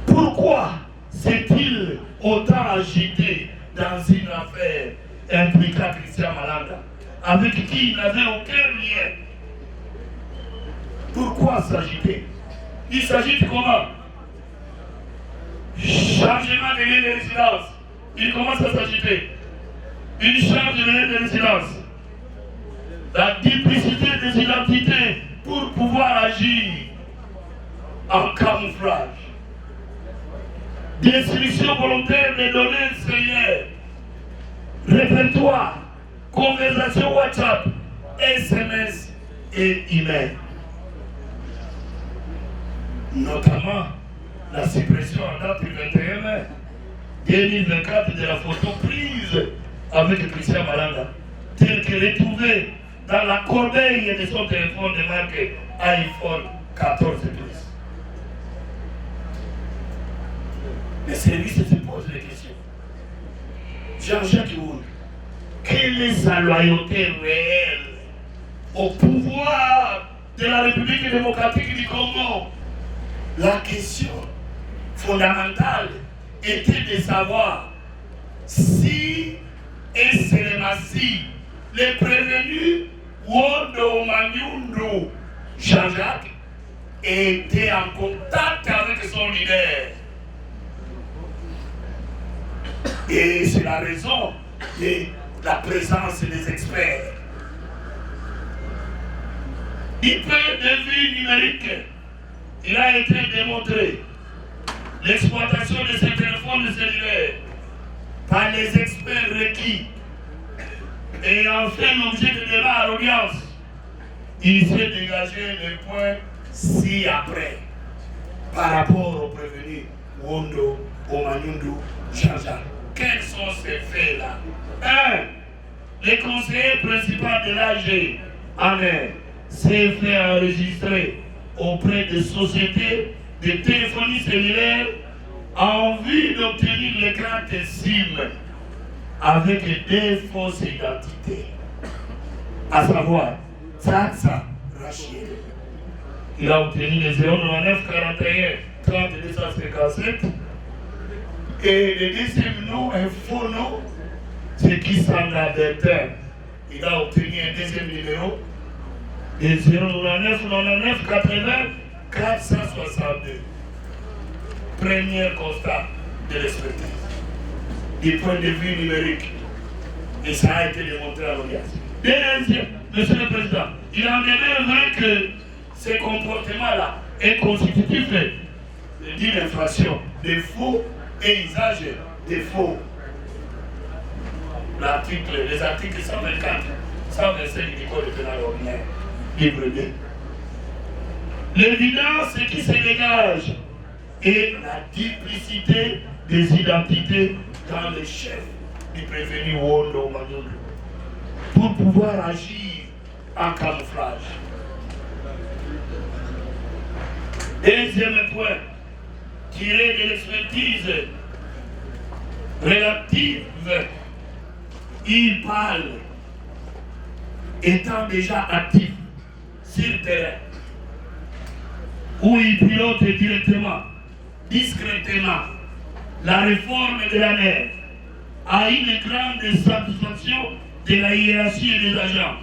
Speaker 1: Pourquoi s'est-il autant agité dans une affaire impliquant Christian Malanda, avec qui il n'avait aucun lien? Pourquoi s'agiter? Il s'agite comment? Changement de lieu de résidence. Il commence à s'agiter. Une charge de lieu de résidence. La duplicité des identités pour pouvoir agir en camouflage. Destruction volontaire des données cellulaires. Répertoire, conversation WhatsApp, SMS et email. Notamment la suppression en date du 21 mai 2024 de la photo prise avec Christian Malanda, telle que retrouvée dans la corbeille de son téléphone de marque iPhone 14 Plus. Les services se posent des questions. Jean-Jacques Iwondo, quelle est sa loyauté réelle au pouvoir de la République démocratique du Congo? La question fondamentale était de savoir si et seulement si les prévenus Wondo Manyundu Jean-Jacques était en contact avec son leader. Et c'est la raison de la présence des experts. Du point de vue numérique, il a été démontré l'exploitation de ces téléphones cellulaires par les experts requis et en fait l'objet de débat à l'audience. Il s'est dégagé le point ci-après par rapport au prévenu Wondo Omanyundu Jean-Jacques. Quels sont ces faits-là? 1. Le conseiller principal de l'AG en s'est fait enregistrer auprès des sociétés de téléphonie cellulaire en vue d'obtenir les cartes SIM avec des fausses identités. À savoir, Tsatsa Rachid. Il a obtenu les 099 41 30 257 et le deuxième nom, un faux nom, c'est Kisanga Bertin. Il a obtenu un deuxième numéro de 099 99 80 462. Premier constat de l'expertise du point de vue numérique. Et ça a été démontré à l'audience. Deuxième, Monsieur le Président, il en est vrai que ces comportements-là est constitutif d'une infraction de faux et usage de faux. Les articles 124, 125 du Code pénal ordinaire, livre 2. L'évidence qui se dégage et la duplicité des identités dans les chefs du prévenu Wondo Manyundu pour pouvoir agir en camouflage. Deuxième point, tiré de l'expertise relative, il parle étant déjà actif sur le terrain, où il pilote directement, discrètement, la réforme de la mer à une grande satisfaction de la hiérarchie et des agents.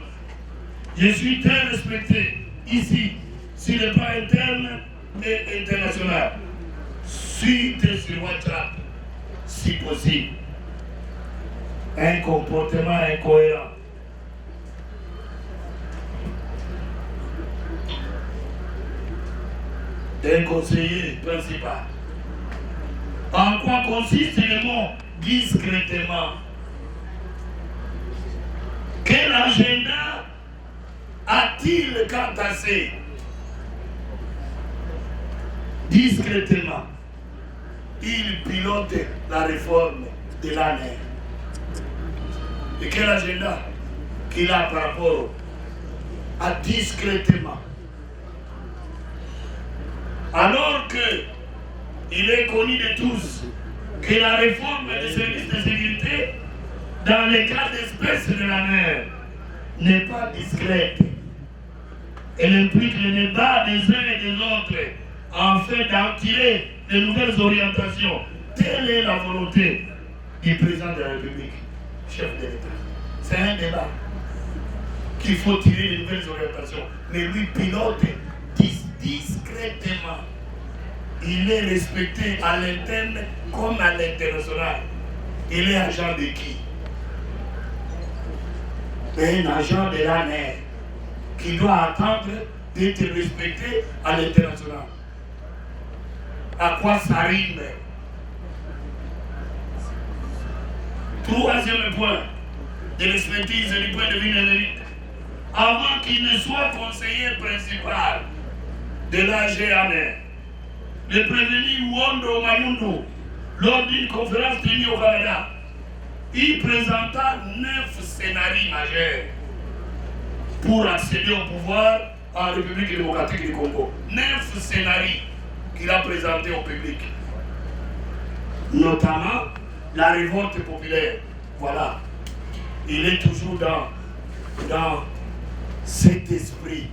Speaker 1: Je suis très respecté ici, sur le plan interne et international. Suite sur WhatsApp, si possible. Un comportement incohérent. D'un conseiller principal. En quoi consiste le mot discrètement? Quel agenda a-t-il quant à ces discrètement? il pilote la réforme de l'année. Et quel agenda qu'il a par rapport à discrètement. Alors qu'il est connu de tous que la réforme des services de sécurité dans les cas d'espèce de la mer n'est pas discrète. Elle implique le débat des uns et des autres afin d'en tirer de nouvelles orientations. Telle est la volonté du président de la République, chef de l'État. C'est un débat qu'il faut tirer de nouvelles orientations. Mais lui pilote discrètement. Il est respecté à l'interne comme à l'international. Il est agent de qui? Un agent de la mer qui doit attendre d'être respecté à l'international. À quoi ça rime? Troisième point de l'expertise du point de vue numérique. Avant qu'il ne soit conseiller principal de l'AGANER, le prévenu Wondo Mayundu, lors d'une conférence tenue au Canada, il présenta 9 scénarios majeurs pour accéder au pouvoir en République démocratique du Congo. 9 scénarios qu'il a présentés au public. Notamment la révolte populaire. Voilà. Il est toujours dans cet esprit.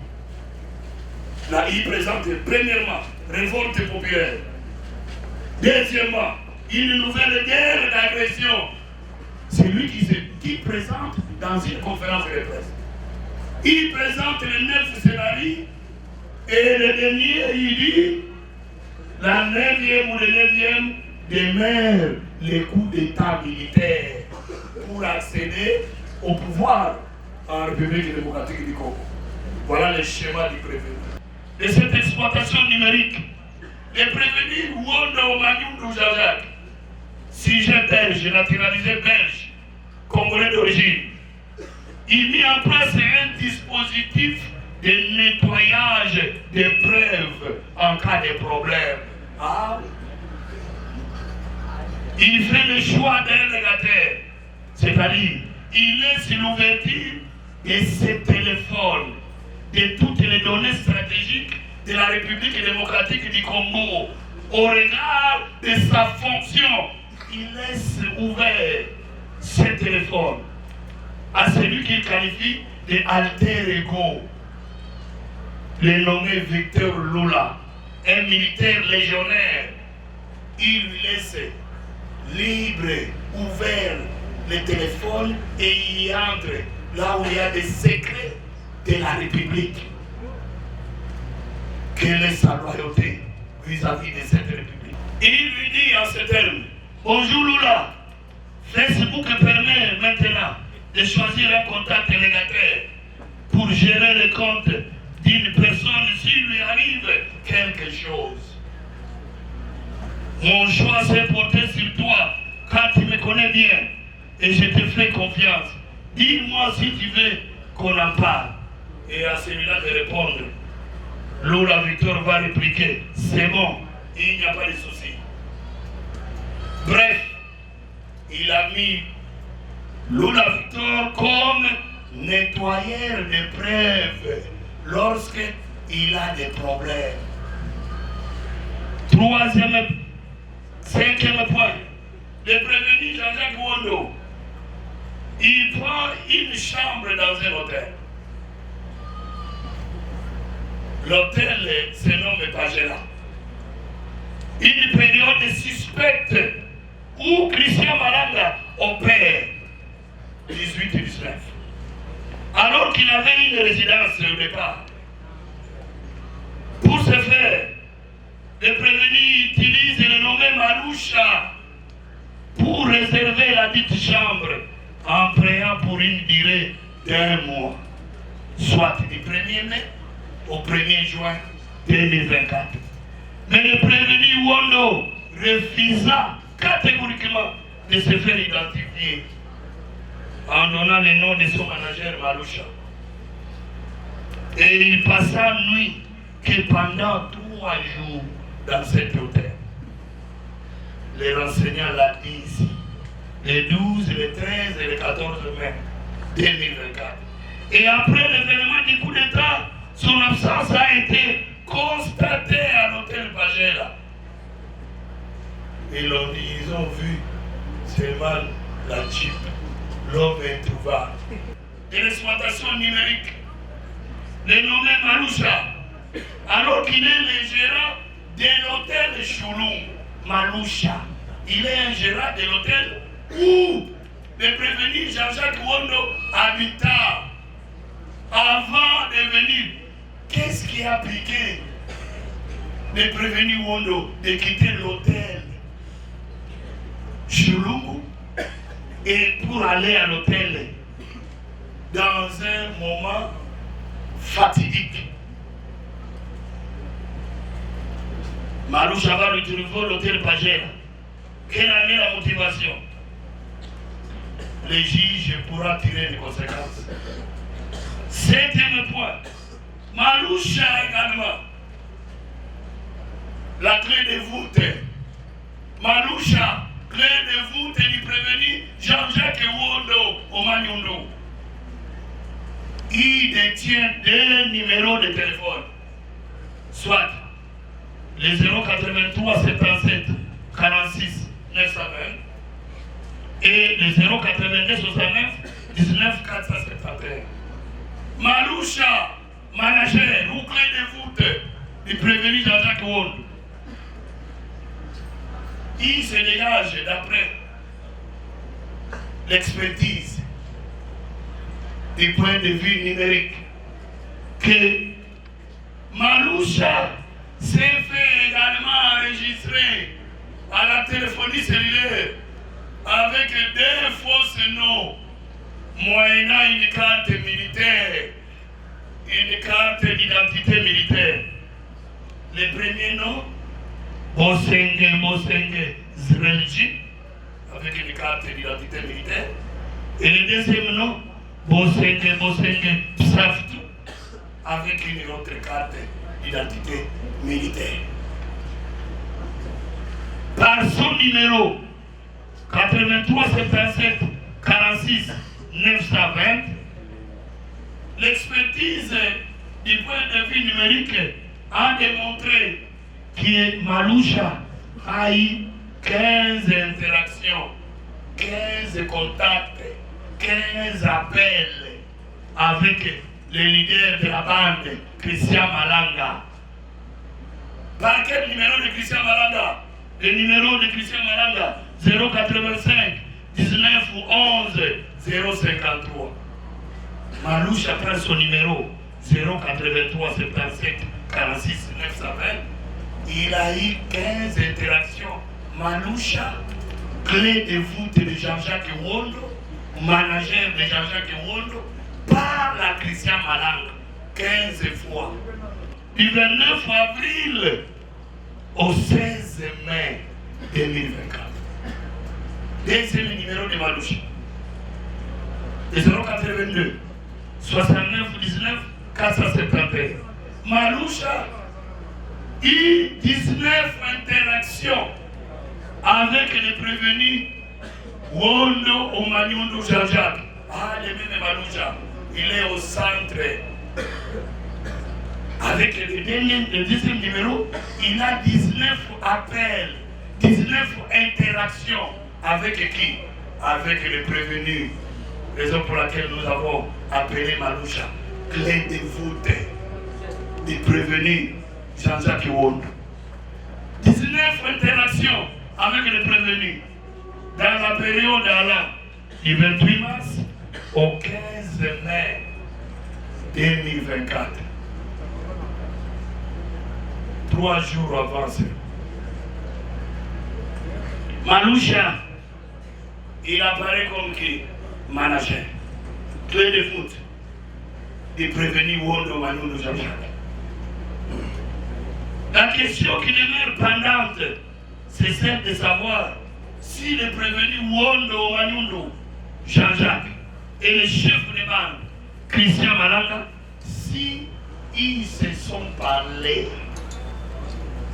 Speaker 1: Là, il présente premièrement révolte populaire. Deuxièmement, une nouvelle guerre d'agression. C'est lui qui présente dans une conférence de presse. Il présente les 9 scénarios et le dernier, il dit la 9e ou le 9e démêle les coups d'État militaires pour accéder au pouvoir en République démocratique du Congo. Voilà le schéma du prévenu. De cette exploitation numérique, les prévenus Wondo Mayundu Jajak, sujet belge, naturalisé belge, congolais d'origine, il mit en place un dispositif de nettoyage des preuves en cas de problème. Ah. Il fait le choix d'un légataire, c'est-à-dire il laisse l'ouverture de ses téléphones, de toutes les données stratégiques de la République démocratique du Congo au regard de sa fonction. Il laisse ouvert ses téléphones à celui qu'il qualifie de alter ego, le nommé Victor Lula, un militaire légionnaire. Il lui laisse libre, ouvert les téléphones et il y entre là où il y a des secrets de la République. Quelle est sa loyauté vis-à-vis de cette République? Il lui dit en ces termes: bonjour Lula, Facebook permet maintenant de choisir un contact légataire pour gérer le compte d'une personne s'il lui arrive quelque chose. Mon choix s'est porté sur toi car tu me connais bien et je te fais confiance. Dis-moi si tu veux qu'on en parle. Et à celui-là de répondre. Lula Victor va répliquer: c'est bon, il n'y a pas de souci. Bref, il a mis Lula Victor comme nettoyeur de preuves lorsqu'il a des problèmes. Cinquième point, le prévenu Jean-Jacques Wondo, il prend une chambre dans un hôtel. L'hôtel se nomme Pagela. Une période suspecte où Christian Malanga opère 18-19. Alors qu'il avait une résidence au départ. Pour ce faire, le prévenu utilise le nommé Maroucha pour réserver la dite chambre en préant pour une durée d'1 mois, soit du 1er mai au 1er juin 2024. Mais le prévenu Wondo refusa catégoriquement de se faire identifier en donnant le nom de son manager Maroucha. Et il passa nuit que pendant 3 jours dans cet hôtel. les renseignants l'a dit ici. Les 12, les 13 et les 14 mai 2024. Et après l'événement du coup d'État, son absence a été constatée à l'hôtel Pagela. Ils ont vu seulement la Jeep, l'homme introuvable. Et l'exploitation numérique, le nommé Maloucha, alors qu'il est le gérant de l'hôtel Choulou. Maloucha, il est un gérant de l'hôtel où le prévenu Jean-Jacques Wondo habita avant de venir. Qu'est-ce qui a piqué le prévenu Wondo de quitter l'hôtel Choulou et pour aller à l'hôtel dans un moment fatidique? Maloucha va retrouver l'hôtel Pagela. Quelle en est la motivation? Le juge pourra tirer les conséquences. Septième point. Maloucha également. La clé de voûte. Maloucha, clé de voûte du prévenu Jean-Jacques Wondo Omanyundo. Il détient 2 numéros de téléphone. Soit les 083 77 46 920 et les 082 69 19 471. Maloucha, manager ou clé de voûte du prévenu Jean-Jacques Wondo. Il se dégage d'après l'expertise du point de vue numérique que Maloucha s'est fait également enregistrer à la téléphonie cellulaire avec 2 fausses noms, moyennant une carte militaire, une carte d'identité militaire. Le premier nom, Bosenge Zrelji, avec une carte d'identité militaire. Et le deuxième nom, Bosenge Psaftu, avec une autre carte d'identité militaire. Par son numéro 83 77 46 920, l'expertise du point de vue numérique a démontré que Maloucha a eu 15 interactions, 15 contacts, 15 appels avec le leader de la bande, Christian Malanga. Par quel numéro de Christian Malanga? Le numéro de Christian Malanga, 085 19 11 053. Maloucha prend son numéro 083 77 46 920. Il a eu 15 interactions. Maloucha, clé de voûte de Jean-Jacques Wondo, manager de Jean-Jacques Wondo, parle à Christian Malanga 15 fois. Du 29 avril au 16 mai 2024. Deuxième numéro de Maloucha. De 082 69 19 471. Maloucha eu 19 interactions avec les prévenus Wondo Omanyundo Jean-Jacques. Ah, le même Maloucha, il est au centre. Avec le deuxième numéro, il a 19 appels, 19 interactions. Avec qui? Avec les prévenus. Raison pour laquelle nous avons appelé Maloucha clé de voûte des prévenus Jean-Jacques Wondo. 19 interactions avec les prévenus dans la période allant du 28 mars au 15 mai 2024. 3 jours avant ça. Maloucha, il apparaît comme qui? Manager. Clé de foot. Il prévenit Wondo Omanyundo Jean-Jacques. La question qui demeure pendante, c'est celle de savoir si le prévenu Wondo Omanyundo Jean-Jacques et le chef de bande, Christian Malanga, si ils se sont parlé.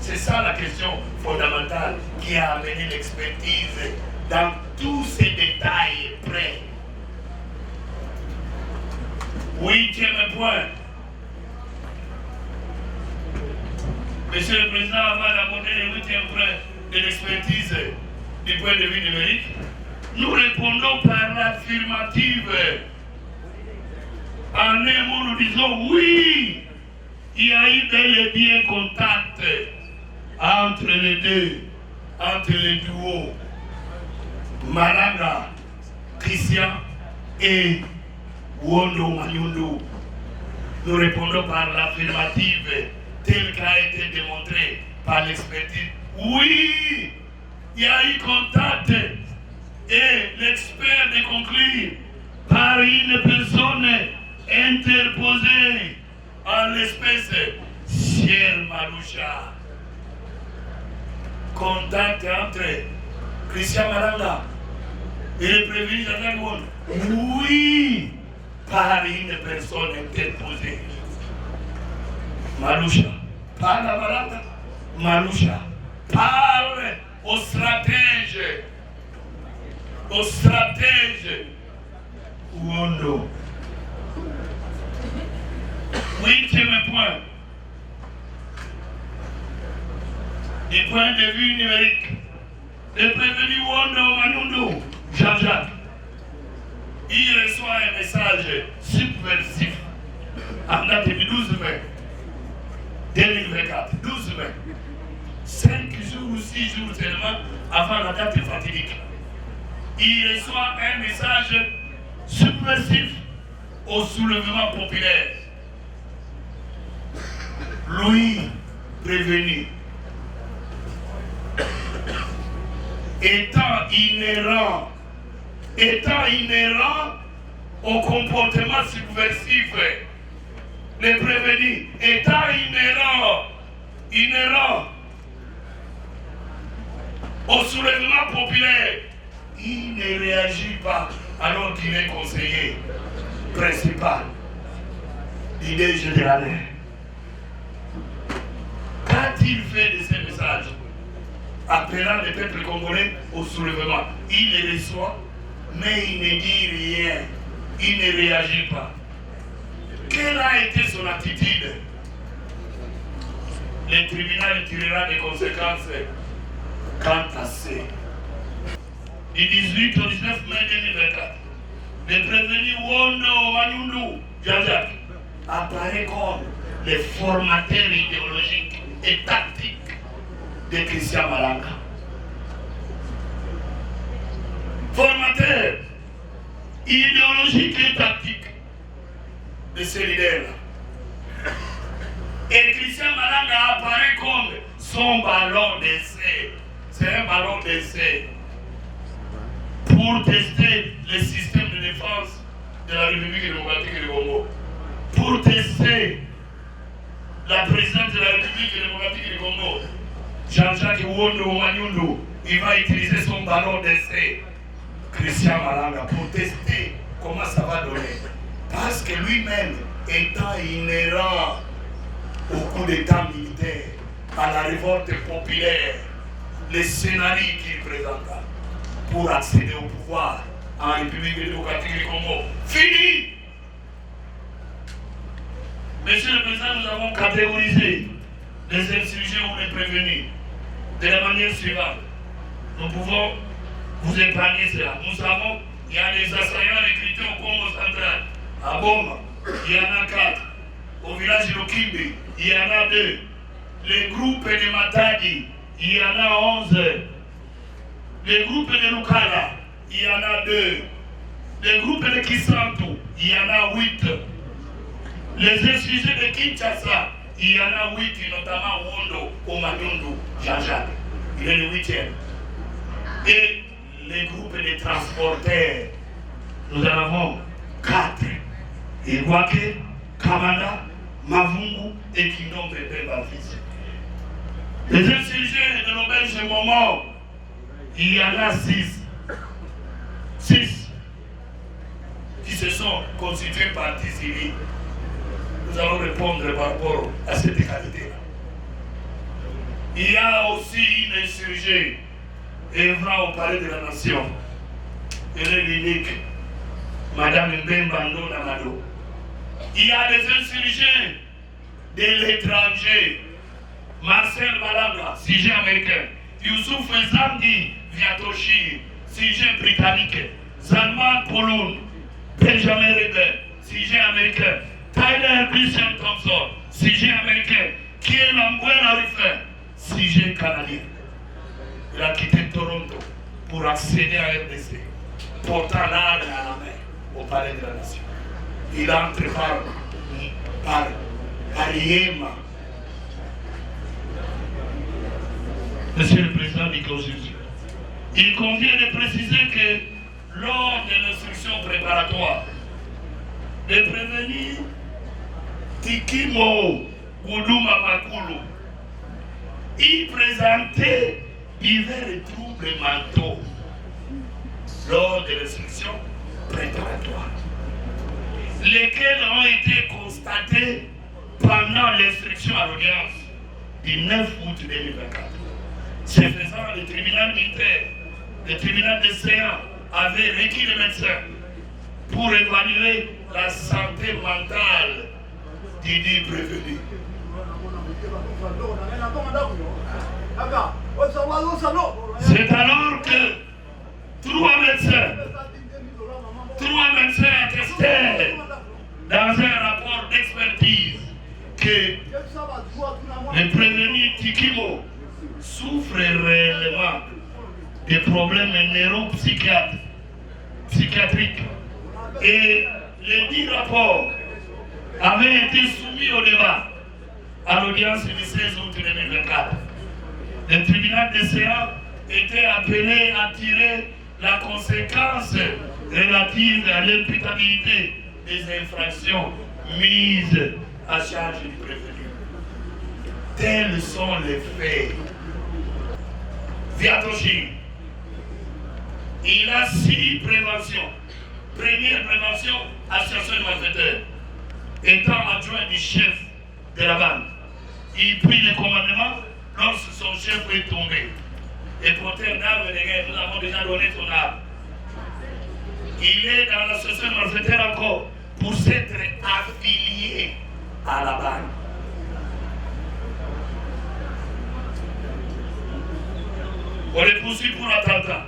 Speaker 1: C'est ça la question fondamentale qui a amené l'expertise dans tous ces détails près. 8e point. Monsieur le Président, avant d'aborder le 8e point de l'expertise du point de vue numérique, nous répondons par l'affirmative. En un mot, nous disons oui, il y a eu bel et bien contact entre les deux, entre les duos Malanga, Christian et Wondo Manyundu. Nous répondons par l'affirmative, tel qu'a été démontré par l'expertise. Oui, il y a eu contact et l'expert de conclure par une personne interposée en l'espèce Cher Maloucha. Contact entre Christian Malanga et le prévenu Jean-Jacques Wondo. Oui, par une personne interposée. Maloucha parle à Malanga. Maloucha parle au stratège Wondo. 8e point. Du point de vue numérique, le prévenu Wondo Manyundu, Jean-Jacques, il reçoit un message subversif en date du 12 mai 2024. 12 mai. 5 jours ou 6 jours seulement avant la date fatidique. Il reçoit un message subversif au soulèvement populaire. Lui, prévenu, étant inhérent au comportement subversif, le prévenu, étant inhérent au soulèvement populaire, il ne réagit pas alors qu'il est conseiller principal, l'idée générale. Qu'a-t-il fait de ces messages appelant le peuple congolais au soulèvement? Il les reçoit, mais il ne dit rien, il ne réagit pas. Quelle a été son attitude? Le tribunal tirera des conséquences quant à ces. Du 18 au 19 mai 2024, le prévenu Wondo Manyundu, Jean-Jacques, apparaît comme le formateur idéologique et tactique de Christian Malanga. Formateur idéologique et tactique de ces leaders-là. Et Christian Malanga apparaît comme son ballon d'essai. C'est un ballon d'essai pour tester le système de défense de la République démocratique du Congo. Pour tester la présidente de la République démocratique du Congo, Jean-Jacques Wondo Manyundu, il va utiliser son ballon d'essai, Christian Malanga, pour tester comment ça va donner. Parce que lui-même, étant inhérent au coup d'État militaire, à la révolte populaire, les scénarios qu'il présenta pour accéder au pouvoir en République démocratique du Congo. Fini! Monsieur le Président, nous avons catégorisé les insurgés ou les prévenus de la manière suivante. Nous pouvons vous épargner cela. Nous savons qu'il y a des assaillants recrutés au Congo central. À Boma, il y en a 4. Au village de Lokimbe, il y en a 2. Les groupes de Matadi, il y en a 11. Les groupes de Lukala, il y en a 2. Les groupes de Kisantu, il y en a 8. Les insurgés de Kinshasa, il y en a 8, notamment Wondo, Omanyundu, Jean-Jacques. Il est le 8e. Et les groupes de transporteurs, nous en avons 4. Irwake, Kamanda, Mavungu et Kingdom Pepe Bafis. Les insurgés de l'auberge Moment, il y en a 6. 6 qui se sont constitués partis civils. Nous allons répondre par rapport à cette égalité-là. Il y a aussi une insurgée œuvrant au palais de la nation. Elle est l'unique, Madame Mbembando Namado. Il y a des insurgés de l'étranger. Marcel Malanga, sujet américain. Youssouf Zangi Viatoshi, sujet britannique. Salman Poloun, Benjamin Rebe, sujet américain. Tyler Christian Thompson, sujet américain. Kiel Ambouena Rufin, sujet canadien. Il a quitté Toronto pour accéder à RDC, portant l'arme à la main au palais de la nation. Il entre par Yéma. Monsieur le Président Nicolas Jésus, il convient de préciser que lors de l'instruction préparatoire, de prévenir Tikimo Goudouma Makulu, il présentait divers troubles mentaux lors de l'instruction préparatoire, lesquels ont été constatés pendant l'instruction à l'audience du 9 août 2024. Ce faisant, le tribunal militaire, le tribunal de séance avait requis le médecin pour évaluer la santé mentale du dit prévenu. C'est alors que trois médecins attestaient dans un rapport d'expertise que le prévenu Tikimo souffre réellement des problèmes neuropsychiatriques. Et les 10 rapports avaient été soumis au débat à l'audience du 16 août 2024. Le tribunal de séance était appelé à tirer la conséquence relative à l'imputabilité des infractions mises à charge du prévenu. Tels sont les faits. Viatoshi, il a 6 préventions. Première prévention, association de malfaiteurs. Étant adjoint du chef de la bande, il prit le commandement lorsque son chef est tombé. Et porteur d'armes de guerre, nous avons déjà donné son arme. Il est dans l'association de malfaiteurs encore pour s'être affilié à la bande. On le poursuit pour attentat.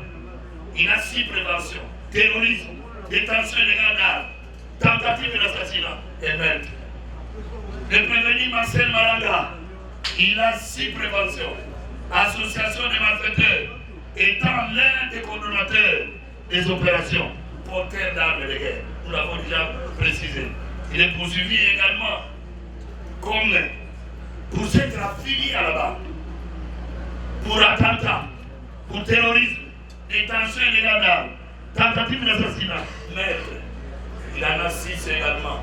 Speaker 1: Il a 6 préventions. Terrorisme, détention illégale d'armes, tentative d'assassinat et meurtre. Le prévenu Marcel Malanga, il a 6 préventions. Association des malfaiteurs, étant l'un des coordonnateurs des opérations, porteur d'armes de guerre. Nous l'avons déjà précisé. Il est poursuivi également comme pour s'être affilié à la bande, pour attentat, pour terrorisme, détention illégale d'armes, tentative d'assassinat, meurtre. Il en a 6 également.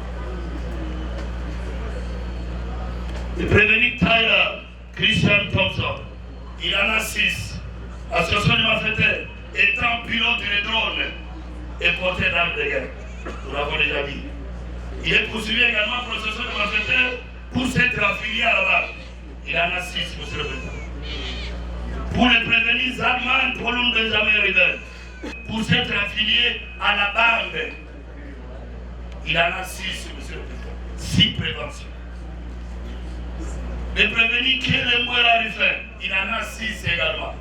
Speaker 1: Le prévenu Tyler Christian Thompson, il en a 6. Association de malfaiteurs, étant pilote de drone et porteur d'armes de guerre. Nous l'avons déjà dit. Il est poursuivi également pour l'association de malfaiteurs pour s'être affilié à la base. Il en a 6, monsieur le Président. Pour le prévenu Salman Poloun Benjamin Rebe, pour s'être affilié à la bande, il en a 6, monsieur le Président. 6 préventions. Le prévenu Kiel Ambouena Rufin, il en a 6 également.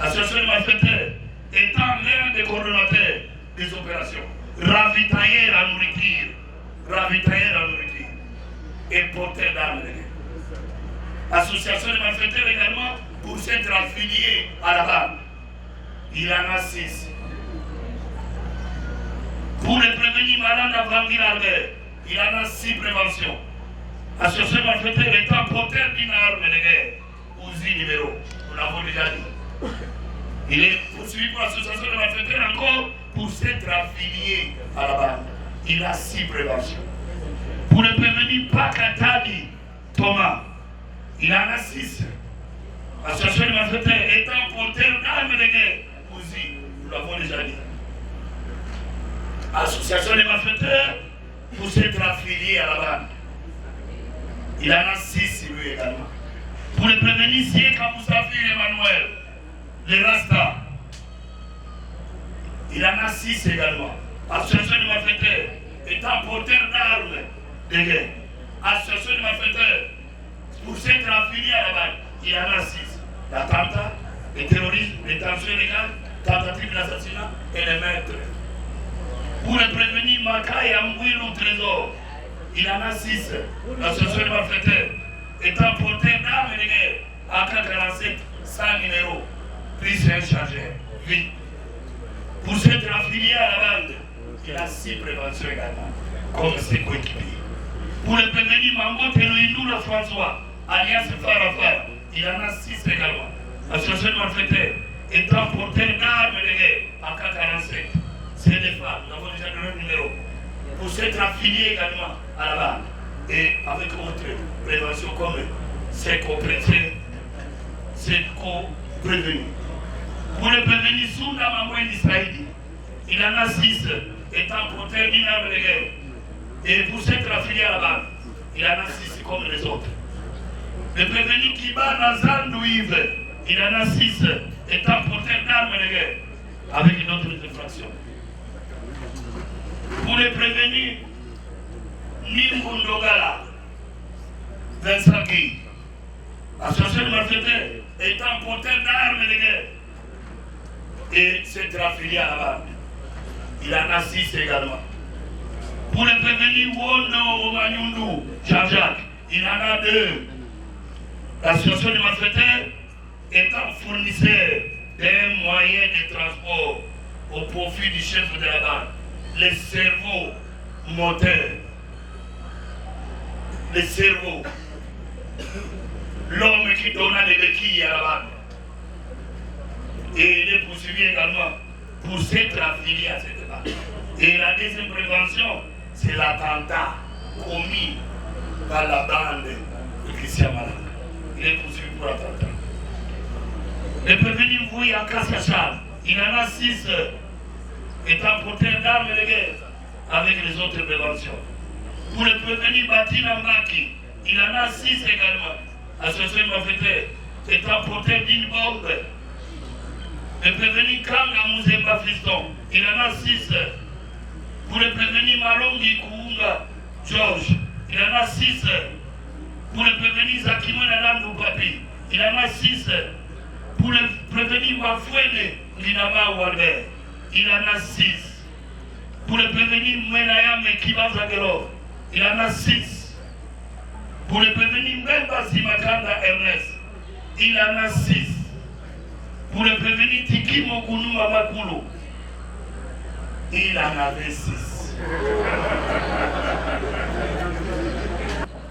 Speaker 1: Association de malfaiteurs, étant l'un des coordonnateurs des opérations, ravitailler la nourriture, et porteur d'armes de guerre. Association de malfaiteurs également pour s'être affilié à la bande. Il en a 6. Pour le prévenir Malanda Vanguir Albert, il en a 6 préventions. Association de malfaiteurs étant porteur d'une arme de guerre, Ouzi numéro, nous l'avons déjà dit. Il est poursuivi pour l'association de malfaiteurs encore pour s'être affilié à la bande. Il a 6 préventions. Pour le prévenir Pakatadi Thomas, il en a 6. Association de malfaiteurs étant porteur d'armes de guerre, Ouzi, nous l'avons déjà dit. Association de malfaiteurs pour s'être affilié à la bande. Il en a 6 lui également. Pour le prévenir, c'est quand vous savez Emmanuel, le Rasta. Il en a 6 également. Association de malfaiteurs, étant porteur d'armes de guerre. Association de malfaiteurs, pour s'être affilié à la balle, il en a 6. L'attentat, le terrorisme, les tensions légales, tentative d'assassinat et les maîtres. Pour le prévenir, Maka et Ambouir au trésor, il en a 6. L'association de malfaiteurs, étant porteur d'armes de guerre, AK-47, 100 numéros, prise et chargeur, oui. Pour s'être affilié à la bande, il a 6 préventions également, comme ses coéquipiers. Pour le prévenir, Mango Telouinoula François, alias Farafara, il en a 6 également. L'association de malfaiteurs, étant porteur d'armes de guerre, AK-47, c'est des femmes, nous avons déjà donné le numéro. Pour s'être affilié également à la bande, et avec autre prévention comme c'est co-prévenir. Pour le prévenir, Sounda Mamoué d'Israël, il en a 6, étant porteur d'une arme de guerre. Et pour s'être affilié à la bande, il en a 6 comme les autres. Le prévenir Kiba Nazandou Yves, il en a 6, étant porteur d'armes de guerre, avec une autre infraction. Pour le prévenir, Nimbundogala, Vincent Guy, association de malfaiteurs, étant porteur d'armes de guerre, et s'être affilié à la bande. Il en a 6 également. Pour le prévenir Wono Omanyundu, Jean-Jacques, il en a 2. L'association de malfaiteurs étant fournisseur d'un moyen de transport au profit du chef de la bande, les cerveaux moteurs, les cerveaux, l'homme qui donna des béquilles à la bande. Et il est poursuivi également pour s'être affilié à cette bande. Et la deuxième prévention, c'est l'attentat commis par la bande de Christian Malade. Il est poursuivi pour l'attentat. Le prévenu Vouy en Kassachal, il en a 6 étant porteur d'armes de guerre avec les autres préventions. Pour le prévenu Bati Nambaki, il en a 6 également, associé de malfaiteurs, étant porteur d'une bombe. Le prévenu Kanga Mouzemba Fiston, il en a 6. Pour le prévenu Malongi Kounga George, il en a 6. Pour le prévenu Zakimo Nalandou Papi, il en a 6. Pour le prévenu Wafouene Linama Walbert, il en a 6. Pour le prévenu Mwenayam Kibazagero, il en a 6. Pour le prévenu Mbemba Simakanda Ernest, il en a 6. Pour le prévenu Tiki Mogounou Mamakulu, il en avait 6.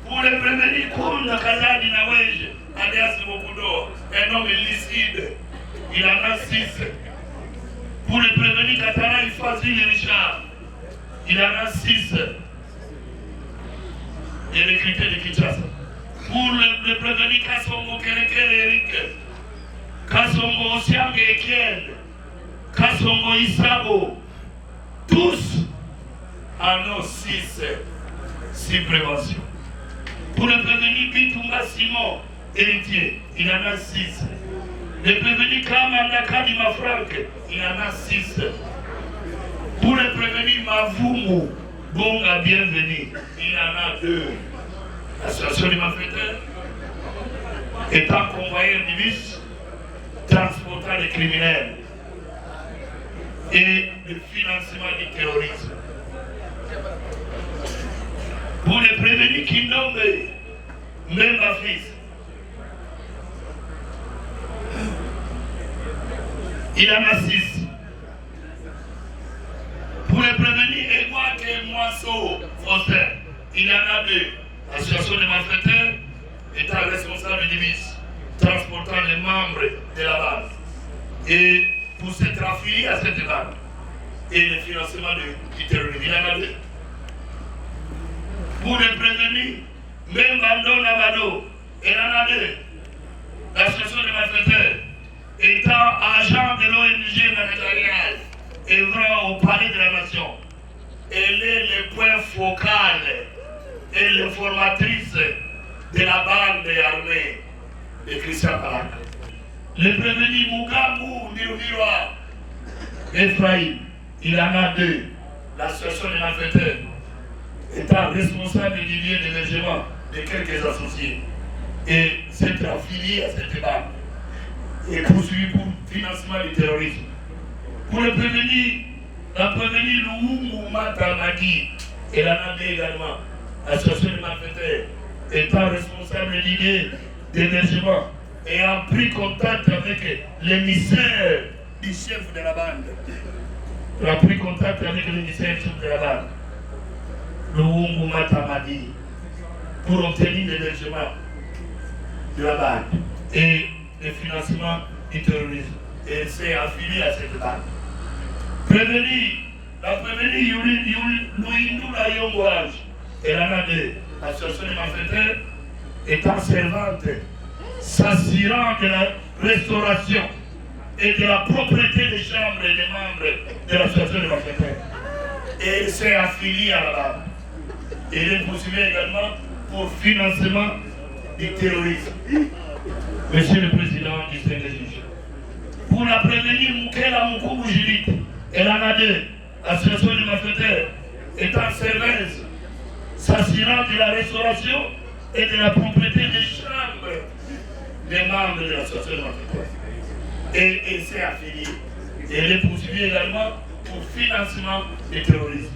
Speaker 1: Pour le prévenu Kounda Kazadi Naweje, alias Mokudo, un homme illicide, il en a 6. Pour le prévenu Katana Ifazil Richard, il en a 6. Et les critères de Kinshasa. Pour le prévenu Kassongo Kerekere Eric, Kassongo Osiang Ekiel, Kassongo Isabo, tous en ont 6 préventions. Pour le prévenu Bitunga Simon, héritier, il en a 6. Le prévenu Kamanda Kadima Franck, il en a 6. Pour le prévenu Mavumu, Bonga Bienvenue, il en a 2. L'association des malfaiteurs, étant convoyeur du vice, transportant les criminels et le financement du terrorisme. Pour les prévenus qui nomment même ma fils, il en a 6. Pour les prévenus Edouard et Moisseau Foster, il en a 2. L'association des malfaiteurs étant responsable du vice, transportant les membres de la base. Et pour s'être affilié à cette bande et le financement du terrorisme, il en a 2. Pour les prévenus, même Bando Navado, il en a 2. L'association des malfaiteurs étant agent de l'ONG managériale œuvrant au palais de la nation, elle est le point focal et l'informatrice de la bande armée et Christian Palaka. Le prévenu Mugambu Niruvirwa Ephraïm, il en a deux. L'association des malfaiteurs étant responsable du lieu d'hébergement de quelques associés et s'être affilié à cette bande et poursuivi pour financement du terrorisme. Pour le prévenir, la prévenir Luungu Matamagi, elle en a deux également. L'association des malfaiteurs étant responsable du lieu d'hébergement et a pris contact avec l'émissaire du chef de la bande. Il a pris contact avec l'émissaire du chef de la bande, Luungu Matamagi, pour obtenir l'hébergement de la bande et le financement du terrorisme. Et elle s'est affiliée à cette bande. La prévenir Louindula Yongouage, elle en a deux. L'association des malfaiteurs étant servante, s'assurant de la restauration et de la propriété des chambres et des membres de l'association des malfaiteurs. Et elle s'est affiliée à la bande. Et elle est poursuivie également pour financement du terrorisme. Monsieur le Président du Sénégal, pour la prévenir Moukela Moukoubou Judith, elle en a deux. L'association des malfaiteurs étant serveuse, s'assurant de la restauration et de la propriété des chambres des membres de l'association des malfaiteurs. Et elle s'est affiliée. Et elle est poursuivie également pour financement du terrorisme.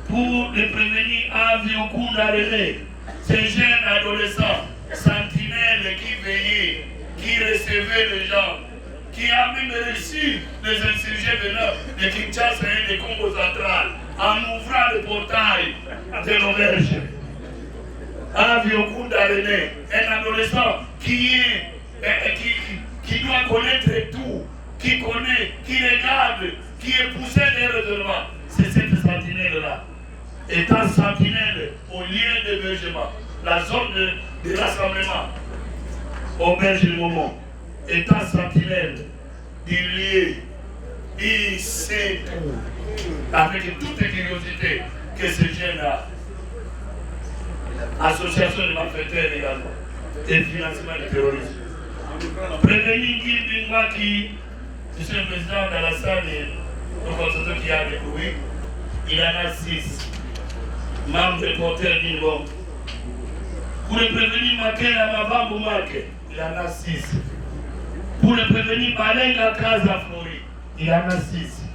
Speaker 1: Pour les prévenir Aviokunda René, ces jeunes adolescents, sentinelles qui veillaient, qui recevaient les gens, qui a même reçu les insurgés venant de Kinshasa et de Congo central en ouvrant le portail de l'auberge. Aviokunda René, un adolescent qui doit connaître tout, qui connaît, qui regarde, qui est poussé des raisonnements. C'est cette sentinelle-là. Étant sentinelle au lieu d'hébergement, la zone de rassemblement, auberge du moment, étant sentinelle du lieu, il sait tout, avec toute curiosité que ce jeune-là, association de malfaiteurs également, et financement du terrorisme. Prévenir Guy Bingwa qui, monsieur le Président, dans la salle, nous constatons qu'il y a des bruits, il en a 6. Membres et porteurs d'une bombe. Pour le prévenir Makela Mabambo Marke, il en a 6. Pour le prévenir Balenga Kaza Flori, il en a 6.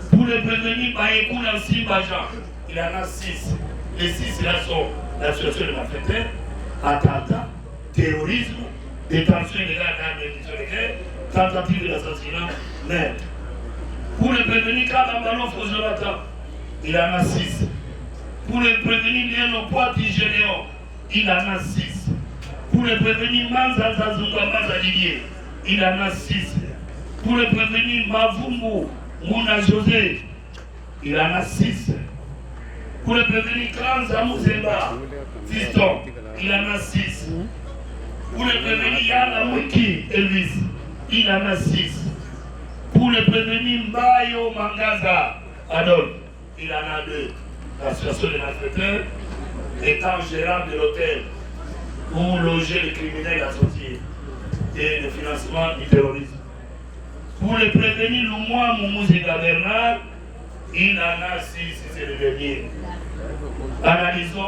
Speaker 1: Pour le prévenir Baekuna Simbajan, il en a 6. Les 6 là sont l'association de malfaiteurs, attentat, terrorisme, détention illégale d'interdiction de guerre, tentative d'assassinat, meurtre. Pour le prévenir Kadambalo Fozolata, il en a 6. Pour le prévenir Léon Poiti Généon, il en a 6. Pour le prévenir Manza Zazunga Mazalidier, il en a 6. Pour le prévenir Mavumbu Mouna José, il en a 6. Pour le prévenir Kranza Mouzemba, Fiston, il en a 6. Pour le prévenir Yana Mwiki Elvis, il en a 6. Pour le prévenir Mbayo Mangaza Adolphe, il en a 2. L'association des malfaiteurs étant gérant de l'hôtel où loger les criminels associés et le financement du terrorisme. Pour le prévenir Lumwa Moumouziga Bernard, il en a 6, c'est le dernier. Analysons